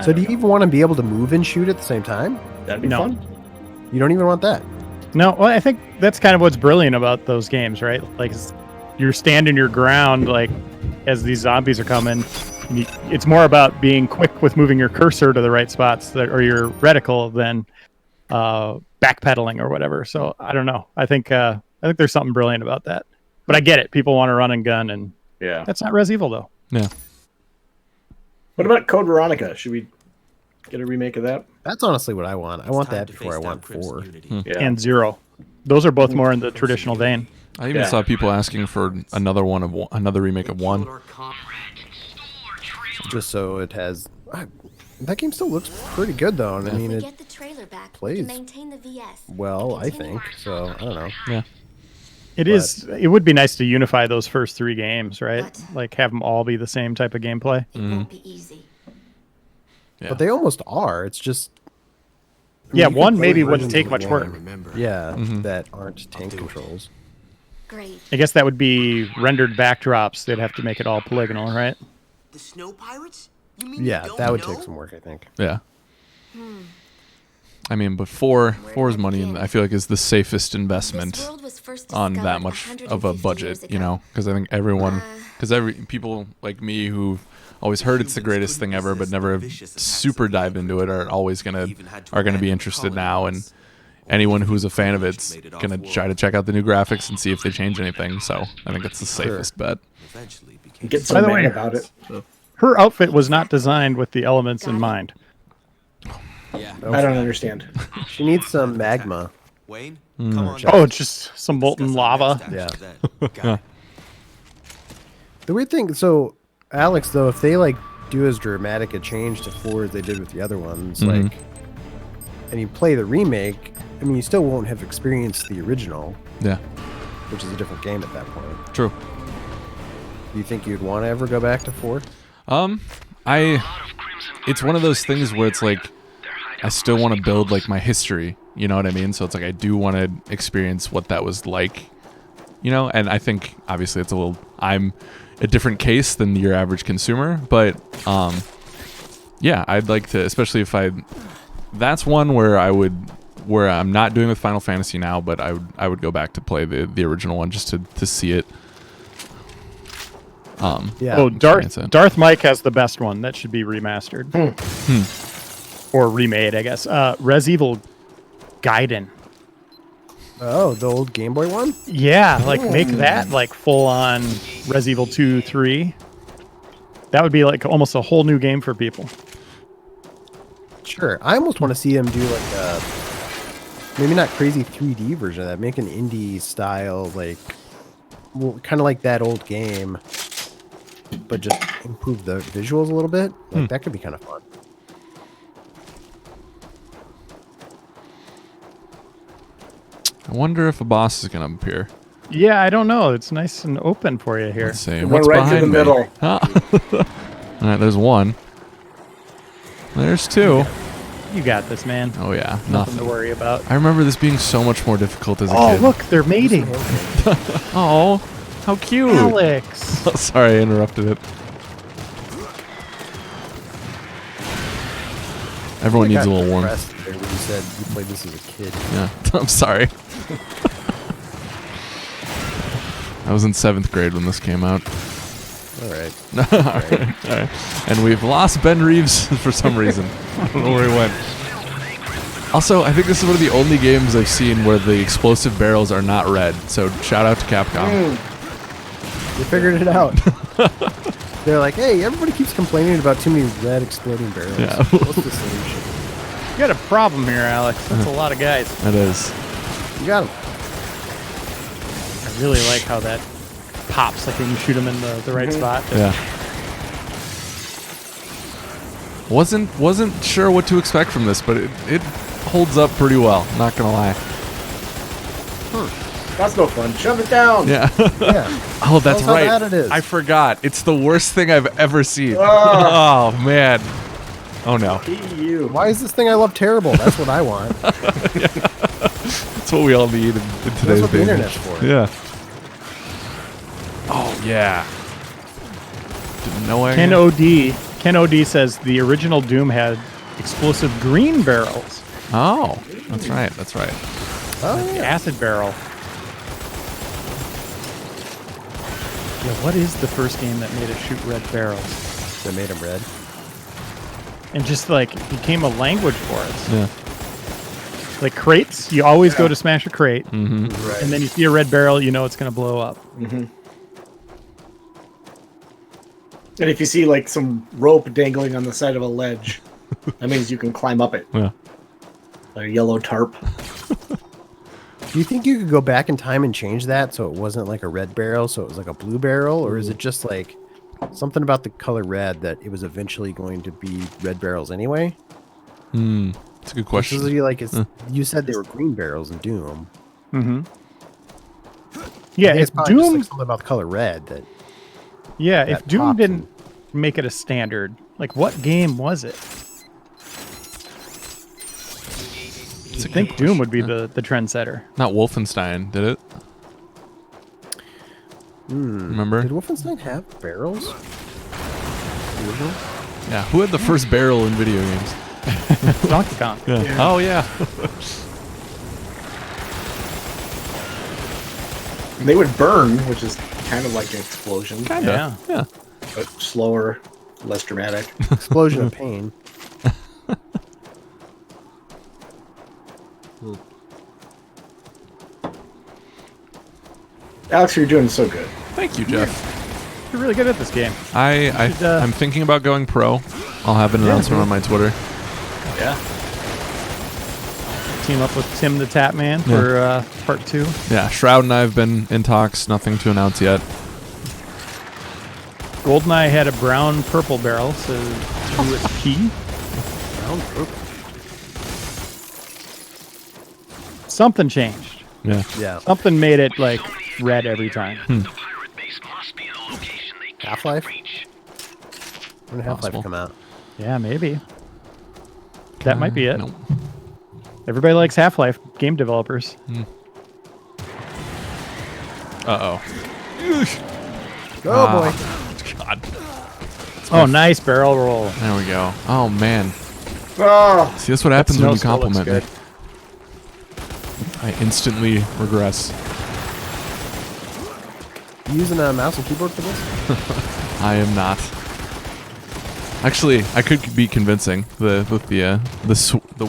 So do you even want to be able to move and shoot at the same time? That'd be No. fun. You don't even want that. No, well, I think that's kind of what's brilliant about those games, right? Like, you're standing your ground, like, as these zombies are coming. And it's more about being quick with moving your cursor to the right spots or your reticle than backpedaling or whatever. So I don't know. I think there's something brilliant about that. But I get it. People want to run and gun, and Yeah. that's not Res Evil though. Yeah. What about Code Veronica? Should we get a remake of that? That's honestly what I want. I want that before I want 4. Yeah. And Zero. Those are both more in the traditional vein. I even saw people asking for another remake of 1. Just so it has... that game still looks pretty good, though. And I mean, We it get the trailer back. plays We can maintain the VS. well, I Continue think. our So, I don't know. Yeah. It would be nice to unify those first 3 games, right? What? Like have them all be the same type of gameplay. It won't be easy. Yeah. But they almost are. It's just... I mean, Yeah, you can one play maybe wouldn't versions take of much one, work. Yeah, that aren't tank controls. Great. I guess that would be rendered backdrops. They'd have to make it all polygonal, right? The snow pirates? You mean Yeah, you don't that would know? take some work, I think. Yeah. I mean, but four's money, and I feel like is the safest investment This world was first on that discovered much 150 of a years budget, you ago. know? Because I think people like me who always heard it's the greatest thing ever, but never super dived into it, are always gonna be interested now, and anyone who's a fan of it's gonna try to check out the new graphics and see if they change anything. So I think it's the safest bet. Eventually became Get By some the man way- about it. Her outfit was not designed with the elements in mind. I don't understand. She needs some magma. Wayne, come on. Oh, it's just some molten lava. Yeah. Yeah. The weird thing, so, Alex, though, if they, like, do as dramatic a change to 4 as they did with the other ones, like, and you play the remake, I mean, you still won't have experienced the original, Yeah. which is a different game at that point. True. Do you think you'd want to ever go back to 4? It's one of those things where it's like I still want to build like my history, you know what I mean? So it's like I do want to experience what that was like, you know? And I think obviously I'm a different case than your average consumer, but yeah, I'd like to, especially if that's one where I'm not doing with Final Fantasy now, but I would go back to play the original one just to see it. Yeah. Oh, experience it. Darth Mike has the best one. That should be remastered. Or remade, I guess. Res Evil Gaiden. Oh, the old Game Boy one? Yeah, like make that like full on Res Evil 2, 3. That would be like almost a whole new game for people. Sure. I almost want to see them do like a, maybe not crazy 3D version of that. Make an indie style, like, well, kind of like that old game, but just improve the visuals a little bit. Like, that could be kind of fun. I wonder if a boss is going to appear. Yeah, I don't know. It's nice and open for you here. Let's see. It What's went right to the behind me? middle. All right, there's one. There's two. You got this, man. Oh yeah, Nothing nothing. to worry about. I remember this being so much more difficult as a Oh, kid. look, they're mating. Oh, how cute. Alex. Oh, sorry, I interrupted it. Everyone needs a little warmth. Impressed there when you said you played this as a kid. Yeah, I'm sorry. I was in 7th grade when this came out. All right. All right. And we've lost Ben Reeves for some reason. I don't know where he went. Also, I think this is one of the only games I've seen where the explosive barrels are not red. So shout out to Capcom. You figured it out. They're like, hey, everybody keeps complaining about too many red exploding barrels. Yeah. What's the solution? You got a problem here, Alex. That's a lot of guys. That is. You got them. I really like how that pops, like when you shoot them in the right spot. Yeah. Wasn't sure what to expect from this, but it holds up pretty well. Not gonna lie. That's no fun. Shove it down. Yeah. Yeah. Oh, that's Tell us right. how bad it is. I forgot. It's the worst thing I've ever seen. Ah. Oh man. Oh no. You. Why is this thing I love terrible? That's what I want. That's what we all need in That's today's what the day. internet's for. Yeah. Oh yeah. Didn't know I. Ken OD Ken OD says the original Doom had explosive green barrels. Oh, that's right. That's right. The acid barrel. Yeah, what is the first game that made us shoot red barrels? That made them red. And just like became a language for us. Yeah. Like crates, you always go to smash a crate, Right. and then you see a red barrel, you know it's going to blow up. And if you see like some rope dangling on the side of a ledge, that means you can climb up it. Yeah. Like a yellow tarp. Do you think you could go back in time and change that so it wasn't like a red barrel, so it was like a blue barrel, or is it just like something about the color red that it was eventually going to be red barrels anyway? That's a good question. You said they were green barrels in Doom. Yeah, I think if it's probably just Doom, like something about the color red that. yeah, if that Doom pops didn't make it a standard, like what game was it? I think Doom would be the trendsetter. Not Wolfenstein, did it? Remember? Did Wolfenstein have barrels? Original? Yeah. Who had the first barrel in video games? Donkey Kong. Yeah. Oh yeah. And they would burn, which is kind of like an explosion, Kinda. Yeah. but slower, less dramatic. Explosion of pain. Alex, you're doing so good. Thank you, Jeff. You're really good at this game. I'm thinking about going pro. I'll have an announcement on my Twitter. Yeah. Team up with Tim the Tap Man for part 2. Yeah, Shroud and I have been in talks. Nothing to announce yet. Goldeneye had a brown purple barrel, so USP. Brown purple. Hmm. Something changed. Yeah. Yeah. Something made it like red every time. Half-Life? When did Half-Life Possible. come out? Yeah, maybe. That might be it. No. Everybody likes Half-Life, game developers. Uh-oh. Oh boy. God. Oh, nice barrel roll. There we go. Oh, man. Oh, See, that's what happens when you snow still looks compliment me. I instantly regress. You using a mouse and keyboard for this? I am not. Actually, I could be convincing with the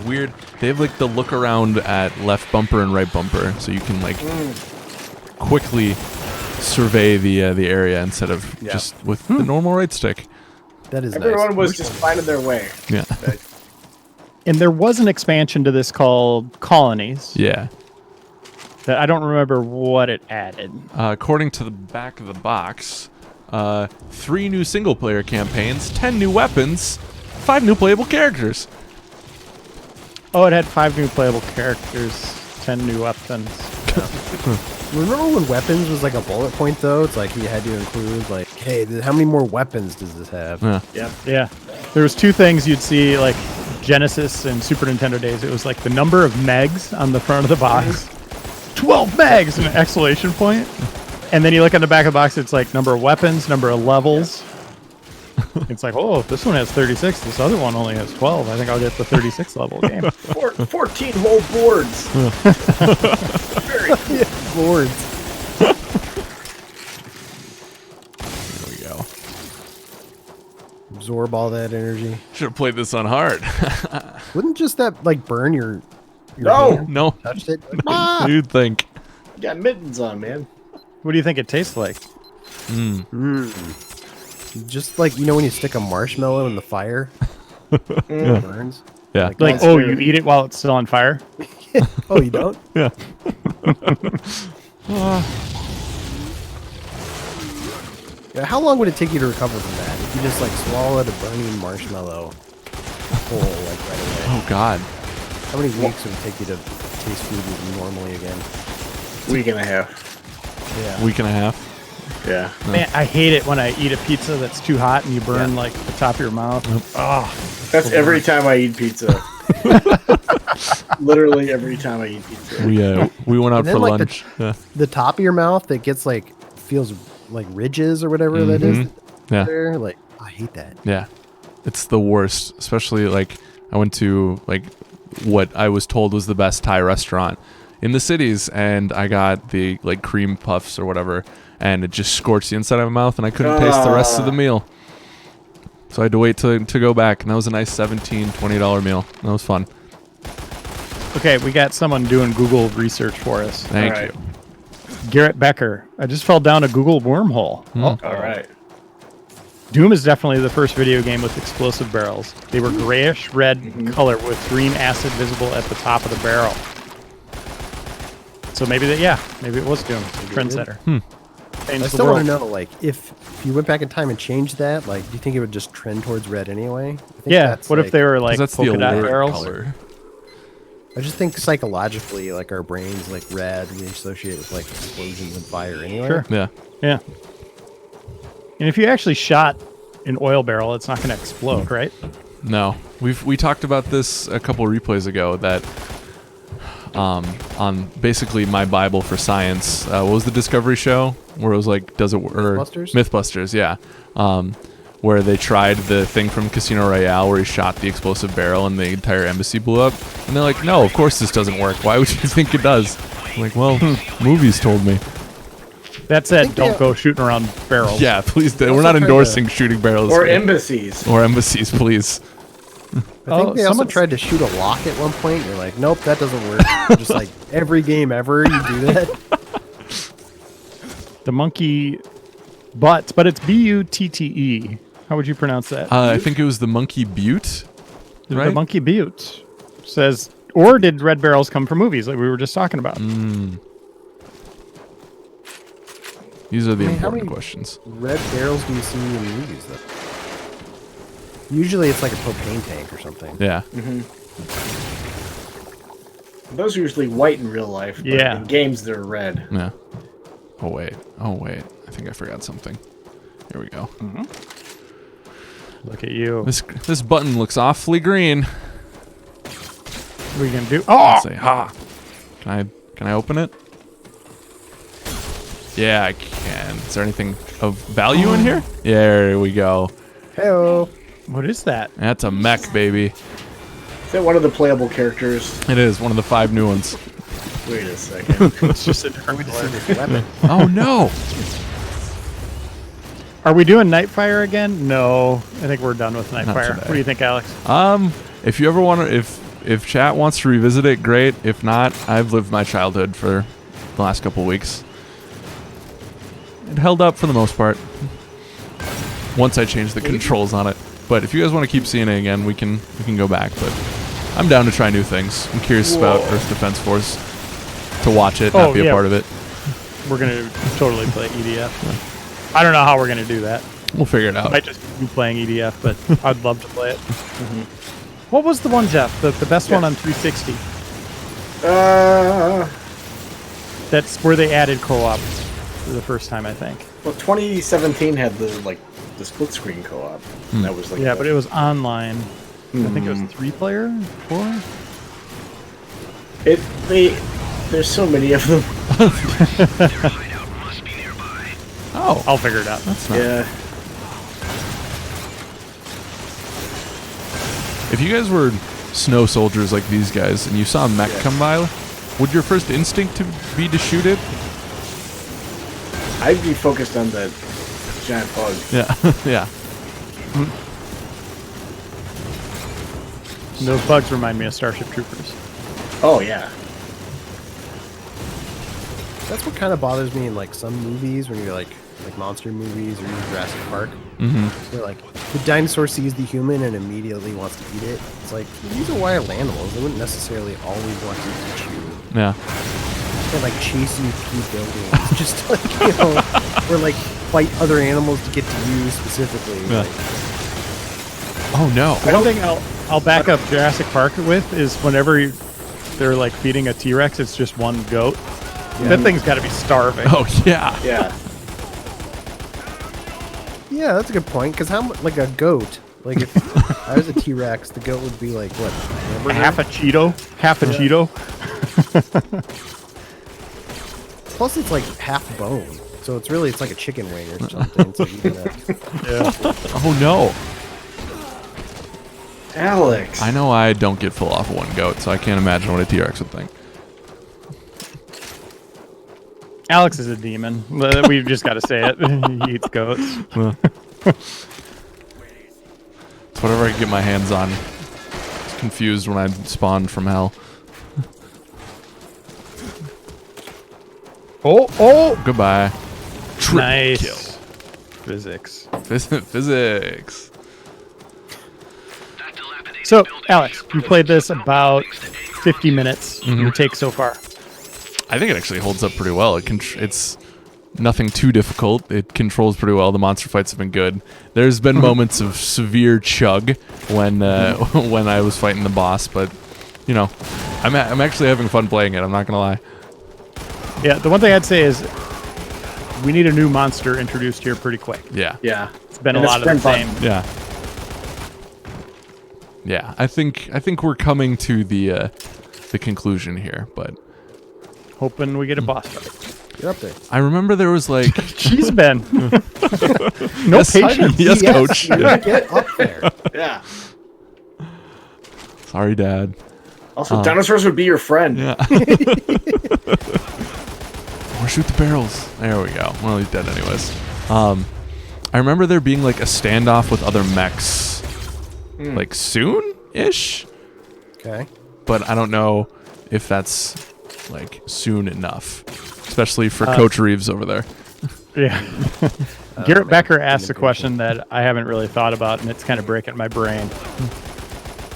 weird. They have like the look around at left bumper and right bumper, so you can like quickly survey the area instead of just with the normal right stick. That is everyone nice. was just finding their way. Yeah. And there was an expansion to this called Colonies Yeah. that I don't remember what it added. According to the back of the box, 3 new single-player campaigns, 10 new weapons, 5 new playable characters. Oh, it had 5 new playable characters, 10 new weapons. Remember when weapons was like a bullet point though? It's like you had to include like, hey, how many more weapons does this have? Yeah. Yeah. Yeah. There was 2 things you'd see, like Genesis and Super Nintendo days. It was like the number of megs on the front of the box. 12 megs! An exclamation point. And then you look on the back of the box, it's like number of weapons, number of levels. It's like, oh, this one has 36. This other one only has 12. I think I'll get the 36 level game. 14 whole boards. Boards. There we go. Absorb all that energy. Should have played this on hard. Wouldn't just that like burn your No. hand? No. Touched it? You'd think. You got mittens on, man. What do you think it tastes like? Just like, you know when you stick a marshmallow in the fire? It burns. Yeah. Like, That's oh, true. you eat it while it's still on fire? Oh, you don't? Yeah. Yeah, how long would it take you to recover from that? If you just like swallowed a burning marshmallow whole like right away? Oh, God. How many weeks would it take you to taste food normally again? Week and a half. Yeah. Week and a half. Yeah. Man, I hate it when I eat a pizza that's too hot and you burn like the top of your mouth. Oh, That's every time I eat pizza. Literally every time I eat pizza. We went out And then, for like, lunch. Yeah. The top of your mouth that gets like feels like ridges or whatever that is. Yeah. There, like I hate that. Yeah. It's the worst, especially like I went to like what I was told was the best Thai restaurant in the cities, and I got the like cream puffs or whatever, and it just scorched the inside of my mouth, and I couldn't taste the rest of the meal. So I had to wait to go back, and that was a nice $20 meal. That was fun. Okay, we got someone doing Google research for us. Thank All right. you. Garrett Becker. I just fell down a Google wormhole. All right. Doom is definitely the first video game with explosive barrels. They were grayish red color with green acid visible at the top of the barrel. So maybe maybe it was Doom. Trendsetter. I Changed the still want world. to know, like, if you went back in time and changed that, like, do you think it would just trend towards red anyway? I think Yeah. that's, What if they were 'Cause like that's the polka dot alert barrels? color. I just think psychologically, like, our brains, like, red, we associate with, like, explosions and fire anyway. Sure. Yeah. Yeah. And if you actually shot an oil barrel, it's not going to explode, right? No, we talked about this a couple replays ago. That on basically my Bible for science. What was the Discovery show where it was like, does it work? Mythbusters? Mythbusters, yeah. Where they tried the thing from Casino Royale where he shot the explosive barrel and the entire embassy blew up. And they're like, no, of course this doesn't work. Why would you think it does? I'm like, well, movies told me. That said, think don't they- go shooting around barrels. Yeah, please. We're also not tried to- endorsing shooting barrels. Or embassies. Or embassies, please. I think they also someone- tried to shoot a lock at one point. You're like, nope, that doesn't work. Just like every game ever, you do that. The monkey butts, but it's B-U-T-T-E. How would you pronounce that? I think it was the Monkey Butte. The right? monkey butte says, or did red barrels come from movies like we were just talking about? These are the I mean, how important many- questions. Red barrels do you see in movies, though? Usually it's like a propane tank or something. Yeah. Those are usually white in real life. But Yeah. in games, they're red. Yeah. Oh wait. I think I forgot something. Here we go. Look at you. This button looks awfully green. What are you going to do? Oh! Say ha. Can I open it? Yeah, I can. Is there anything of value in here? Yeah, there we go. Hello. What is that? That's a mech, baby. Is that one of the playable characters? It is one of the 5 new ones. Wait a second. It's just a different color. Oh no. Are we doing Nightfire again? No. I think we're done with Not Nightfire. today. What do you think, Alex? If you ever want to, if chat wants to revisit it, great. If not, I've lived my childhood for the last couple weeks. It held up for the most part. Once I changed the controls on it. But if you guys want to keep seeing it again, we can go back. But I'm down to try new things. I'm curious about Earth Defense Force. To watch it, not be a part of it. We're going to totally play EDF. I don't know how we're going to do that. We'll figure it out. Might just be playing EDF, but I'd love to play it. What was the one, Jeff? The best one on 360? That's where they added co-op for the first time, I think. Well, 2017 had the split screen co-op. That was like Yeah, but it was online. I think it was 3-player, 4. There's so many of them. Oh, I'll figure it out. that's not. Yeah. If you guys were snow soldiers like these guys and you saw a mech come by, would your first instinct be to shoot it? I'd be focused on the giant bug. Yeah, yeah. And those bugs remind me of Starship Troopers. Oh, yeah. That's what kind of bothers me in like some movies when you're like monster movies or even Jurassic Park. Where like the dinosaur sees the human and immediately wants to eat it. It's like these are wild animals. They wouldn't necessarily always want to eat you. Yeah. They like chase you through buildings, just like or like fight other animals to get to you specifically. Yeah. Like, Oh no. One thing I'll back up Jurassic Park with is whenever they're like feeding a T-Rex, it's just one goat. That thing's got to be starving. Oh yeah. Yeah. yeah, that's a good point. Because like a goat, like if I was a T-Rex, the goat would be like what? Hamburger? Half a Cheeto. Half a Cheeto. Plus, it's like half bone, so it's like a chicken wing or something. It's like eating a, Oh no. Alex. I know I don't get full off of one goat, so I can't imagine what a T-Rex would think. Alex is a demon. We've just got to say it. He eats goats. It's whatever I can get my hands on. I was confused when I spawned from hell. Oh! Goodbye. Nice. Kill. Physics. Physics. So, Alex, you played this about 50 minutes. Your take so far? I think it actually holds up pretty well. It's nothing too difficult. It controls pretty well. The monster fights have been good. There's been moments of severe chug when when I was fighting the boss, but you know, I'm actually having fun playing it. I'm not gonna lie. Yeah, the one thing I'd say is we need a new monster introduced here pretty quick. Yeah. Yeah. It's been a lot of the same. Yeah. Yeah. I think we're coming to the conclusion here, but hoping we get a boss fight. You're up there. I remember there was like She's been no yes, patience. Yes, coach. You Yeah. get up there. Yeah. Sorry, Dad. Also, dinosaurs would be your friend. Yeah. Or shoot the barrels. There we go. Well, he's dead anyways. I remember there being like a standoff with other mechs, like soon-ish, Okay. but I don't know if that's like soon enough, especially for Coach Reeves over there. Yeah. Garrett Becker asked a question that I haven't really thought about, and it's kind of breaking my brain.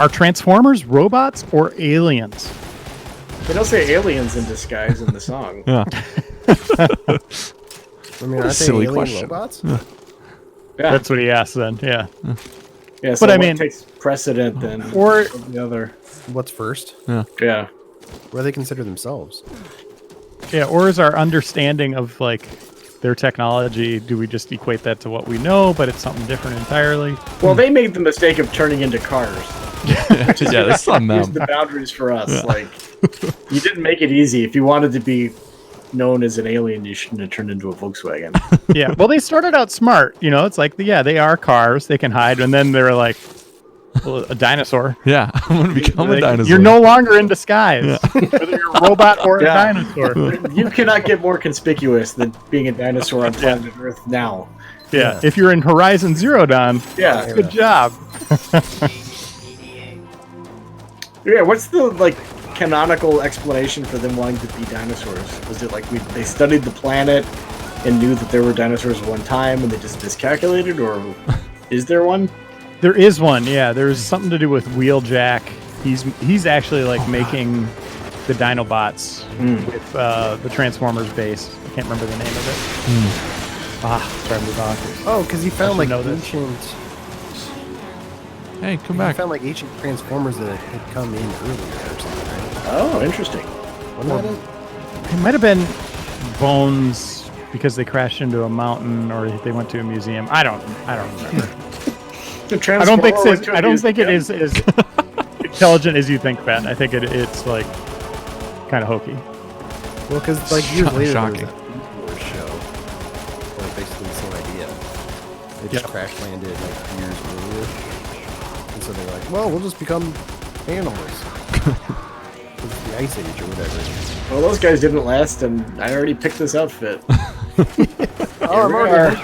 Are Transformers robots or aliens? They don't say aliens in disguise in the song. Yeah. I mean, aren't they silly alien question. robots? Yeah. That's what he asked then, yeah. Yeah, so But I what mean- takes precedent then Or- the other. What's first? Yeah. What do they consider themselves? Yeah, or is our understanding of like their technology, do we just equate that to what we know, but it's something different entirely? Well, they made the mistake of turning into cars. Yeah, that's on Here's them. the boundaries for us. Like, you didn't make it easy. If you wanted to be known as an alien, you shouldn't have turned into a Volkswagen. Yeah, well, they started out smart, you know, it's like, yeah, they are cars, they can hide, and then they're like, well, a dinosaur. Yeah, I'm gonna become a Like, dinosaur. you're no longer in disguise, whether you're a robot or Yeah. a dinosaur. You cannot get more conspicuous than being a dinosaur on planet Earth now. Yeah, if you're in Horizon Zero Dawn, Yeah. good job. Yeah, what's the, like, canonical explanation for them wanting to be dinosaurs? Was it like they studied the planet and knew that there were dinosaurs at one time and they just miscalculated, or is there one? There is one, yeah. There's something to do with Wheeljack. He's actually like making the Dinobots with the Transformers base. I can't remember the name of it. Sorry, move on. Oh, because he found like know this. ancient. Hey, come He back. found like ancient Transformers that had come in earlier or something. Right? Oh, interesting. Wasn't that it? It might have been bones because they crashed into a mountain or they went to a museum. I don't remember. I don't think it is as intelligent as you think, Ben. I think it's like kind of hokey. Well, because like years later, Shocking. there was that Beast Wars show, where basically the same idea. They just crash landed like years earlier, and so they're like, "Well, we'll just become animals." It's the Ice Age or whatever. Well, those guys didn't last, and I already picked this outfit. Oh, I'm already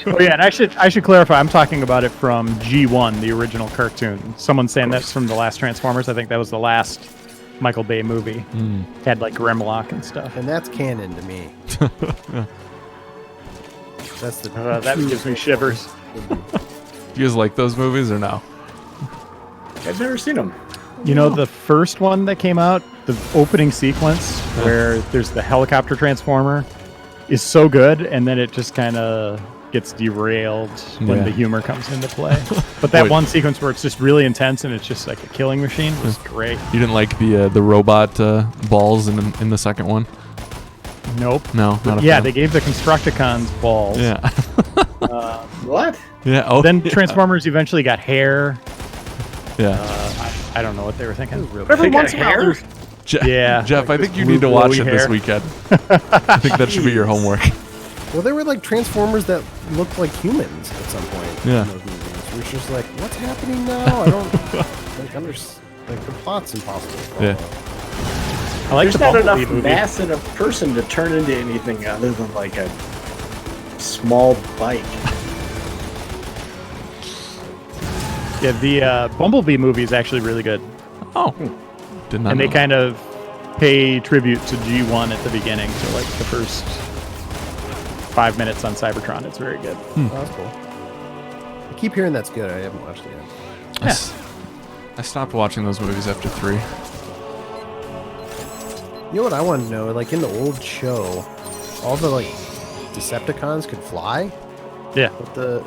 Oh yeah, and I should clarify. I'm talking about it from G1, the original cartoon. Someone's saying that's from the last Transformers. I think that was the last Michael Bay movie. Had like Grimlock and stuff. and that's canon to me. That's the That gives me shivers. You guys like those movies or no? I've never seen them. You know, the first one that came out, the opening sequence where there's the helicopter transformer is so good, and then it just kind of gets derailed when Yeah. the humor comes into play. But that Wait. one sequence where it's just really intense and it's just like a killing machine was great. You didn't like the robot balls in the second one? Nope. No, not a Yeah, fan. they gave the Constructicons balls. Yeah. What? Yeah. Oh. Then yeah. Transformers eventually got hair. Yeah. I don't know what they were thinking. They Every got once in a while, hair? there's- Yeah, Jeff, like I think this you need to blue watch blowy it this hair. weekend. I think that should be your homework. well, there were like Transformers that looked like humans at some point. Yeah. in those movies, You're just like, what's happening now? I don't like understand. Like the plot's impossible. to follow. Yeah. I like There's the not Bumblebee enough movie. mass in a person to turn into anything other than like a small bike. Yeah, the Bumblebee movie is actually really good. Oh, did not. And they know kind of pay tribute to G1 at the beginning, so like the first 5 minutes on Cybertron. It's very good. Oh, that's cool. I keep hearing that's good. I haven't watched it yet. I stopped watching those movies after 3. You know what I want to know? Like in the old show, all the like Decepticons could fly, Yeah. but the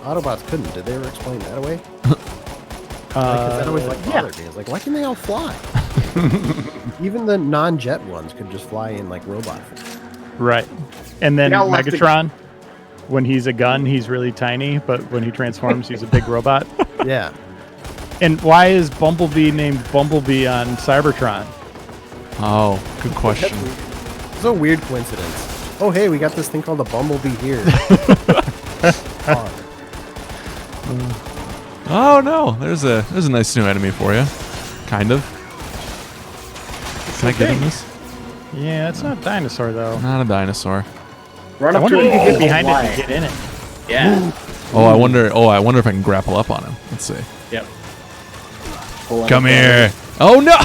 Autobots couldn't. Did they ever explain that away? Because that always like bothered me. It's like, why can they all fly? Even the non-jet ones could just fly in like robot form. Right. And then They all like the- Megatron, when he's a gun, he's really tiny, but when he transforms, he's a big robot. Yeah. And why is Bumblebee named Bumblebee on Cybertron? Oh, good question. It's a weird coincidence. Oh, hey, we got this thing called a Bumblebee here. Oh no, there's a nice new enemy for you. Kind of. Can I get him this? Yeah, it's not a dinosaur, though. Not a dinosaur. Run I up wonder to if you it can get behind it Why? and get in it. Yeah. Oh, I wonder if I can grapple up on him. Let's see. Yep. Pull out Come the- here. Oh no!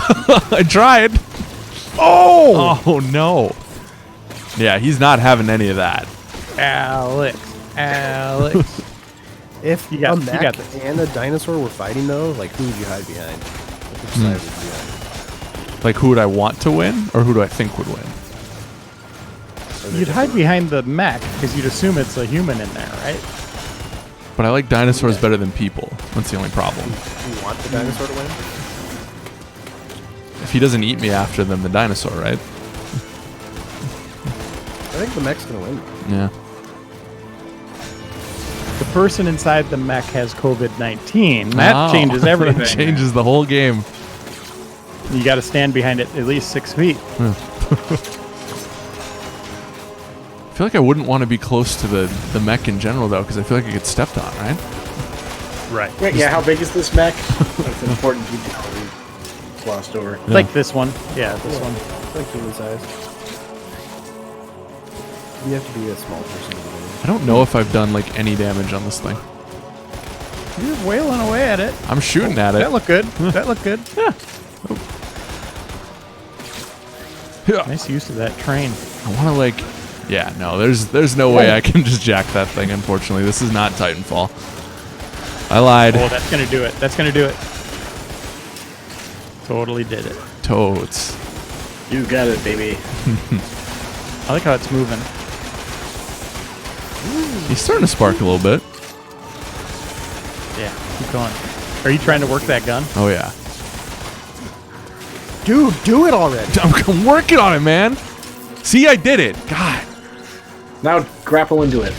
I tried. Oh no. Yeah, he's not having any of that. Alex. If You got- a you mech got this. and a dinosaur were fighting, though, like who would you hide behind? Like, which side would you hide? Like, who would I want to win, or who do I think would win? You'd hide behind the mech, because you'd assume it's a human in there, right? But I like dinosaurs better than people. That's the only problem. You want the dinosaur to win? If he doesn't eat me after them, the dinosaur, right? I think the mech's gonna win. Yeah. The person inside the mech has COVID-19. That Oh, changes everything. That changes the whole game. You got to stand behind it at least 6 feet. I feel like I wouldn't want to be close to the mech in general, though, because I feel like I get stepped on, right? Right. Wait, yeah, how big is this mech? That's an important detail we glossed over. It's like this one. Yeah, this one. It's like human size. You have to be a small person to win. I don't know if I've done, like, any damage on this thing. You're wailing away at it. I'm shooting at it. That looked good. That looked good. Yeah. Nice use of that train. I want to, like... Yeah, no, there's no way I can just jack that thing, unfortunately. This is not Titanfall. I lied. Oh, that's going to do it. That's going to do it. Totally did it. Toads. You got it, baby. I like how it's moving. He's starting to spark a little bit. Yeah, keep going. Are you trying to work that gun? Oh, yeah. Dude, do it already! I'm working on it, man. See, I did it. God. Now grapple into it.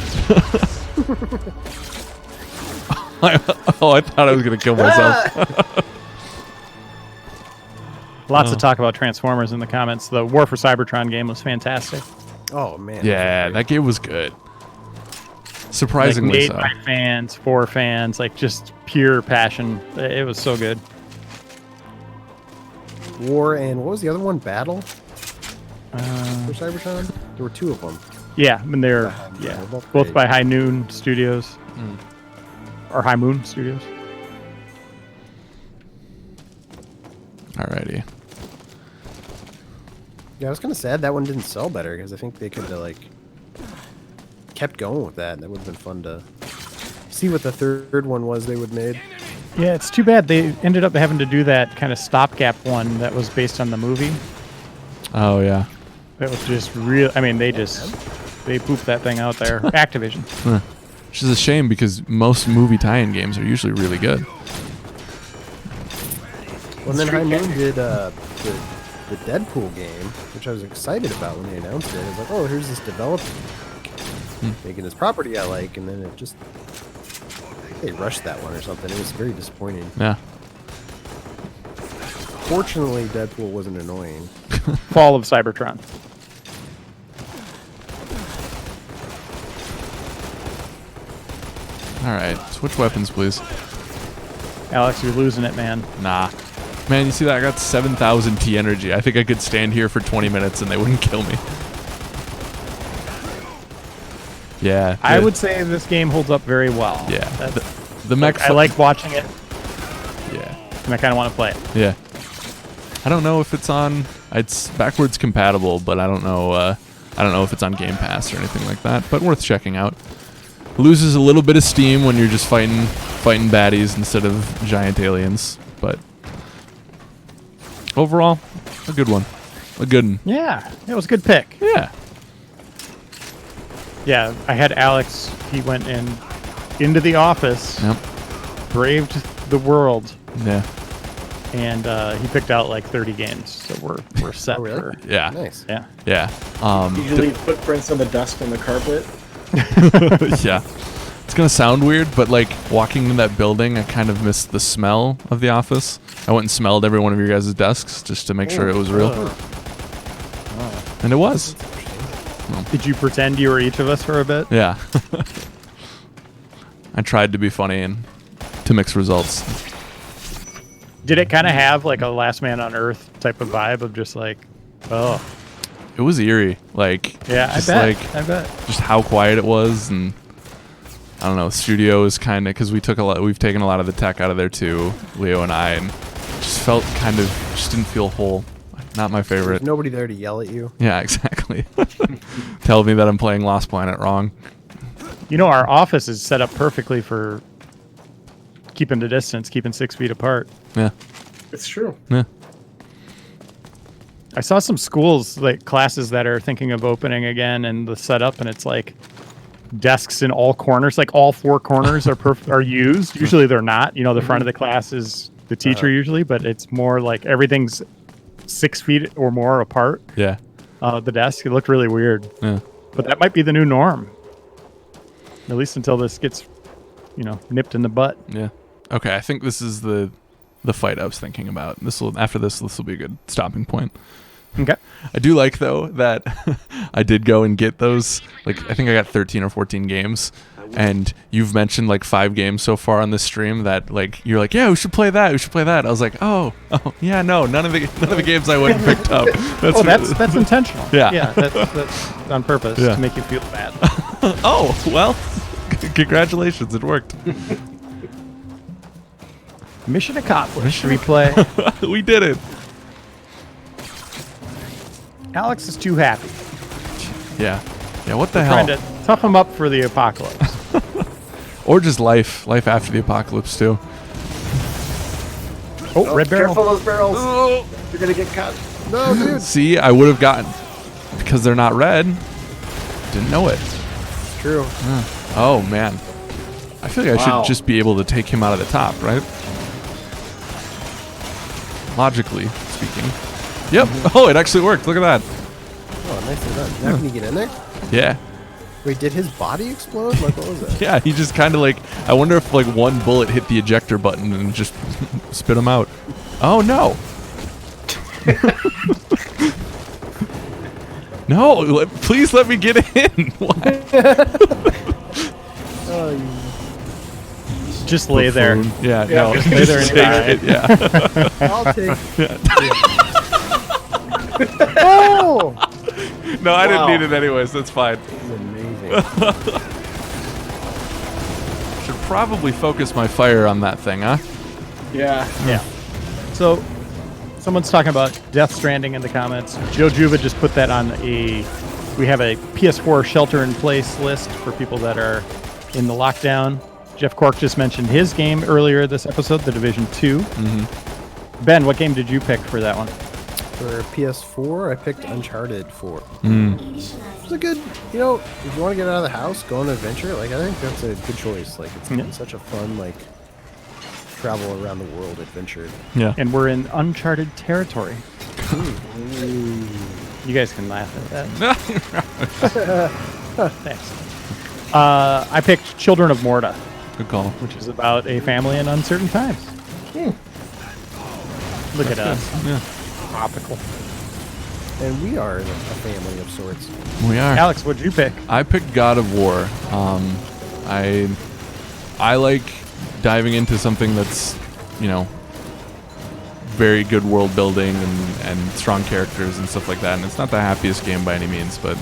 I thought I was going to kill myself. Lots of talk about Transformers in the comments. The War for Cybertron game was fantastic. Oh, man. Yeah, that game was good. Surprisingly Like made so. by fans, for fans, like just pure passion. It was so good. War and what was the other one? Battle? For Cybertron? There were two of them. Yeah, I mean they're they're both both by High Noon Studios. Or High Moon Studios. Alrighty. Yeah, I was kind of sad that one didn't sell better because I think they could have like kept going with that. That would have been fun to see what the third one was they would made. Yeah, it's too bad they ended up having to do that kind of stopgap one that was based on the movie. Oh, yeah. That was just real. I mean, they pooped that thing out there. Activision. Which is a shame because most movie tie-in games are usually really good. Well, and then High Noon did the Deadpool game, which I was excited about when they announced it. I was like, oh, here's this developer making this property I like, and then it just they rushed that one or something. It was very disappointing. Yeah. Fortunately, Deadpool wasn't annoying. Fall of Cybertron. All right, switch weapons, please. Alex, you're losing it, man. Nah. Man, you see that? I got 7,000 T energy. I think I could stand here for 20 minutes and they wouldn't kill me. Yeah. I would say this game holds up very well. Yeah. That's, The mech. I like watching it, Yeah. and I kind of want to play it. Yeah. I don't know if it's on. It's backwards compatible, but I don't know. I don't know if it's on Game Pass or anything like that. But worth checking out. Loses a little bit of steam when you're just fighting baddies instead of giant aliens, but overall, a good one. A good one. Yeah, it was a good pick. Yeah. Yeah, I had Alex. He went into the office, Yep. braved the world, Yeah. and he picked out like 30 games. So we're set Oh, really? for Yeah. Nice. yeah. Yeah. Did you leave footprints on the dust on the carpet? Yeah. It's gonna sound weird, but like walking in that building, I kind of missed the smell of the office. I went and smelled every one of your guys' desks just to make sure it was real. And it was. Did you pretend you were each of us for a bit? Yeah. I tried to be funny and to mix results. Did it kind of have like a Last Man on Earth type of vibe of just like, oh, It was eerie. Like, yeah, I just bet. like I bet. just how quiet it was, and I don't know. Studio is kind of, because we've taken a lot of the tech out of there too, Leo and I, and just felt kind of, just didn't feel whole. Not my favorite. There's nobody there to yell at you. Yeah, exactly. Tell me that I'm playing Lost Planet wrong. You know, our office is set up perfectly for keeping the distance, keeping 6 feet apart. Yeah. It's true. Yeah. I saw some schools, like classes that are thinking of opening again, and the setup, and it's like desks in all corners, like all 4 corners are used. Usually they're not. You know, the front of the class is the teacher usually, but it's more like everything's 6 feet or more apart. Yeah. The desk. It looked really weird. Yeah. But that might be the new norm. At least until this gets, nipped in the butt. Yeah. Okay, I think this is the fight I was thinking about. After this will be a good stopping point. Okay. I do like though that I did go and get those. Like, I think I got 13 or 14 games, and you've mentioned like 5 games so far on this stream that like you're like, yeah, we should play that. We should play that. I was like, oh yeah, no, none of the games I went and picked up. That's intentional. Yeah. Yeah, that's on purpose to make you feel bad. Oh well, congratulations, it worked. Mission accomplished. Replay. We did it. Alex is too happy. Yeah. Yeah. What the Trying hell? to tough him up for the apocalypse. Or just life after the apocalypse too. Oh, red barrel. Careful those barrels. You're gonna get caught. No, dude. See, I would have gotten, because they're not red. Didn't know it. It's true. Oh man, I feel like I Wow. should just be able to take him out of the top, right? Logically speaking. Yep. Oh, it actually worked. Look at that. Oh, nicely done. Now can you get in there? Yeah. Wait, did his body explode? Like, what was that? Yeah. He just kind of like. I wonder if like one bullet hit the ejector button and just spit him out. Oh no. No, please let me get in. Just lay there. Yeah, no. just lay there and Take it, yeah. I'll take. Oh! No, I Wow. didn't need it anyways. That's fine. This is amazing. Should probably focus my fire on that thing, huh? Yeah. Yeah. So, someone's talking about Death Stranding in the comments. Joe Juba just put that on we have a PS4 shelter in place list for people that are in the lockdown. Jeff Cork just mentioned his game earlier this episode, The Division 2. Mm-hmm. Ben, what game did you pick for that one? For PS4, I picked Uncharted 4. It's a good, if you want to get out of the house, go on an adventure, like, I think that's a good choice. Like, it's such a fun, like, travel around the world adventure. Yeah. And we're in uncharted territory. You guys can laugh at that. Thanks. I picked Children of Morta, Good call. which is about a family in uncertain times. Look at us. Yeah. Topical. And we are a family of sorts. We are. Alex, what'd you pick? I picked God of War. I like diving into something that's, you know, very good world building and strong characters and stuff like that. And it's not the happiest game by any means, but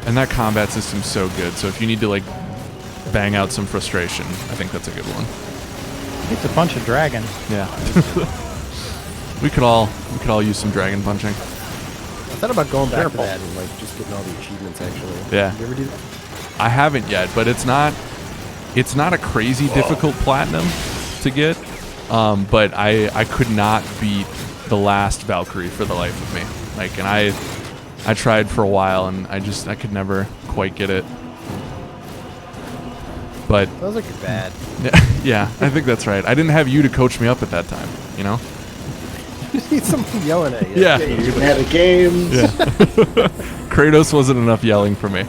and that combat system's so good. So if you need to like bang out some frustration, I think that's a good one. It's a bunch of dragon. Yeah. we could all use some dragon punching. I thought about going back to that and like just getting all the achievements actually. Yeah. Did you ever do that? I haven't yet, but it's not a crazy difficult platinum to get. But I could not beat the last Valkyrie for the life of me. Like, and I tried for a while and I could never quite get it. But Sounds like you're bad. yeah, I think that's right. I didn't have you to coach me up at that time, you know? You just need someone yelling at you. Yeah. You had a game. Yeah. Kratos wasn't enough yelling for me.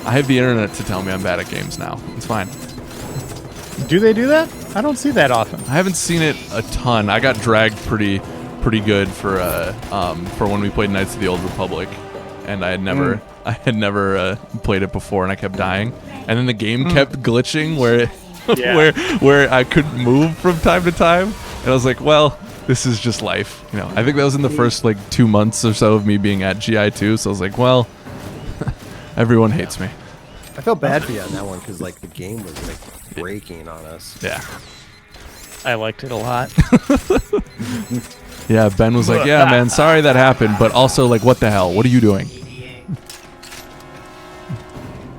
I have the internet to tell me I'm bad at games now. It's fine. Do they do that? I don't see that often. I haven't seen it a ton. I got dragged pretty good for when we played Knights of the Old Republic, and I had never played it before, and I kept dying, and then the game kept glitching where where I couldn't move from time to time, and I was like, well, this is just life, you know. I think that was in the first like 2 months or so of me being at GI2, so I was like, well, everyone hates me. I felt bad for you on that one because like the game was like breaking on us. Yeah. I liked it a lot. Yeah, Ben was like, yeah, man, sorry that happened, but also, like, what the hell? What are you doing?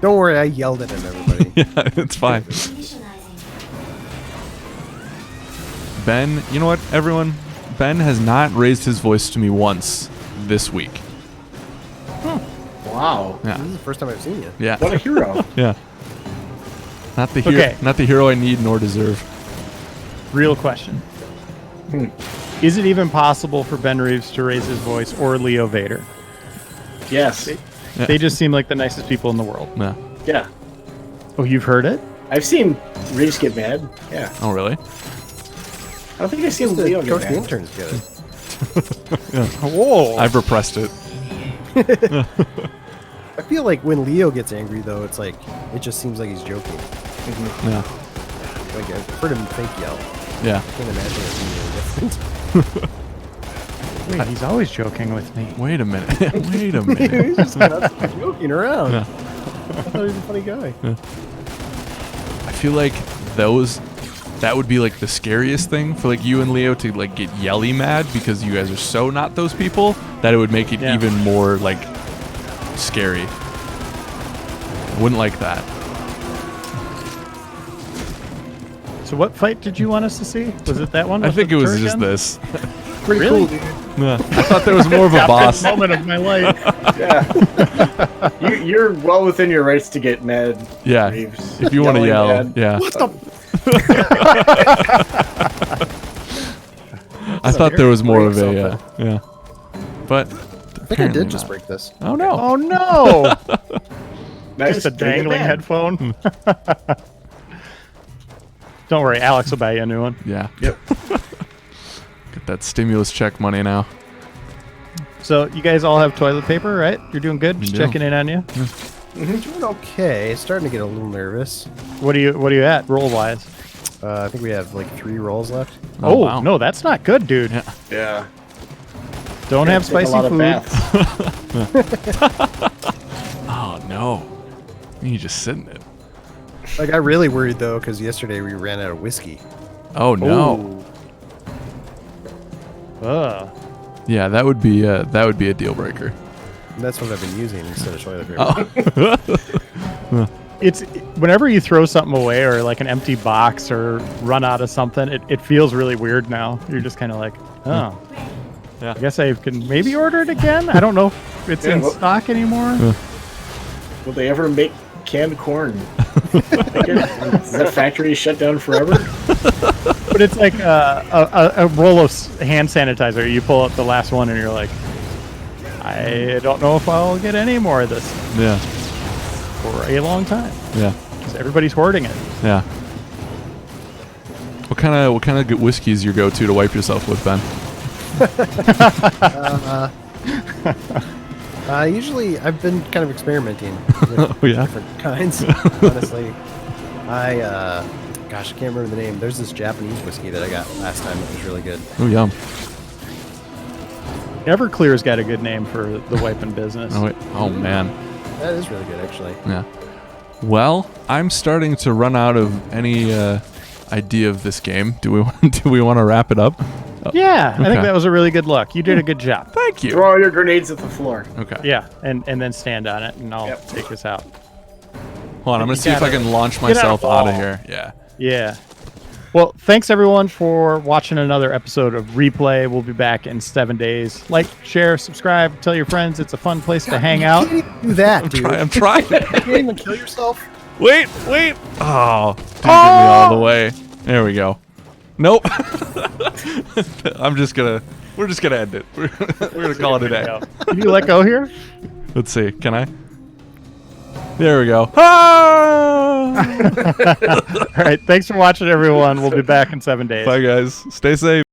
Don't worry, I yelled at him, everybody. Yeah, it's fine. Ben, you know what, everyone? Ben has not raised his voice to me once this week. Wow. Yeah. This is the first time I've seen you. Yeah. What a hero. Yeah. Not the hero. Okay. Not the hero I need nor deserve. Real question. Is it even possible for Ben Reeves to raise his voice, or Leo Vader? Yes. They just seem like the nicest people in the world. Yeah. Yeah. Oh, you've heard it? I've seen Reeves get mad. Yeah. Oh, really? I don't think I've seen Leo get Coach the mad. interns good. Whoa. I've repressed it. I feel like when Leo gets angry though, it's like it just seems like he's joking. Yeah. Like I've heard him fake yell. Yeah. I can't imagine it being any different. Wait, he's always joking with me. Wait a minute. Wait a minute. He's just joking around. Yeah. I thought he was a funny guy. I feel like that would be like the scariest thing for like you and Leo to like get yelly mad, because you guys are so not those people that it would make it even more like scary. I wouldn't like that. So what fight did you want us to see? Was it that one? I with think the it was turret just gun? this. Pretty Really? cool, dude. Yeah. I thought there was more of a boss. Moment of my life. Yeah. You're well within your rights to get mad. Yeah. Reeves. If you want to Yelling yell. mad. Yeah. What the? I thought there was more of break a yeah. But I think I did just break this. Oh no. Oh no! Nice. Just a Bring it dangling back. headphone. Don't worry, Alex will buy you a new one. Yeah. Yep. Get that stimulus check money now. So you guys all have toilet paper, right? You're doing good. Just Yeah. checking in on you. Doing okay. Starting to get a little nervous. What are you at roll wise? I think we have like 3 rolls left. Oh, wow. no, that's not good, dude. Yeah. Yeah. Don't have Take spicy a lot of food. baths. Oh no. You just sitting it. I got really worried though because yesterday we ran out of whiskey. Oh no. Ugh. Yeah, that would be a deal breaker. And that's what I've been using instead of toilet paper. It's whenever you throw something away or like an empty box or run out of something, it feels really weird now. You're just kind of like, oh. Yeah. I guess I can maybe order it again. I don't know if it's in well- stock anymore. Will they ever make canned corn? Is that factory shut down forever? But it's like a roll of hand sanitizer. You pull up the last one and you're like, I don't know if I'll get any more of this Yeah. for a long time. Yeah. Because everybody's hoarding it. Yeah. What kind of good whiskey is your go-to to wipe yourself with, Ben? Usually, I've been kind of experimenting with different kinds. Honestly, gosh, I can't remember the name. There's this Japanese whiskey that I got last time that was really good. Oh, yum. Everclear's got a good name for the wiping business. Oh man. That is really good, actually. Yeah. Well, I'm starting to run out of any idea of this game. Do we want to wrap it up? Yeah, I think that was a really good look. You did a good job. Thank you. Throw all your grenades at the floor. Okay. Yeah, and then stand on it, and I'll take us out. Hold on, I'm going to see if I can launch myself out of here. Yeah. Yeah. Well, thanks everyone for watching another episode of Replay. We'll be back in 7 days. Like, share, subscribe, tell your friends. It's a fun place to hang out. You can't even do that, dude. I'm trying. You can't even kill yourself. Wait. Oh, didn't get me all the way. There we go. Nope. We're just gonna end it. We're gonna call it a day. Can you let go here? Let's see. Can I? There we go. Ah! All right. Thanks for watching, everyone. We'll be back in 7 days. Bye, guys. Stay safe.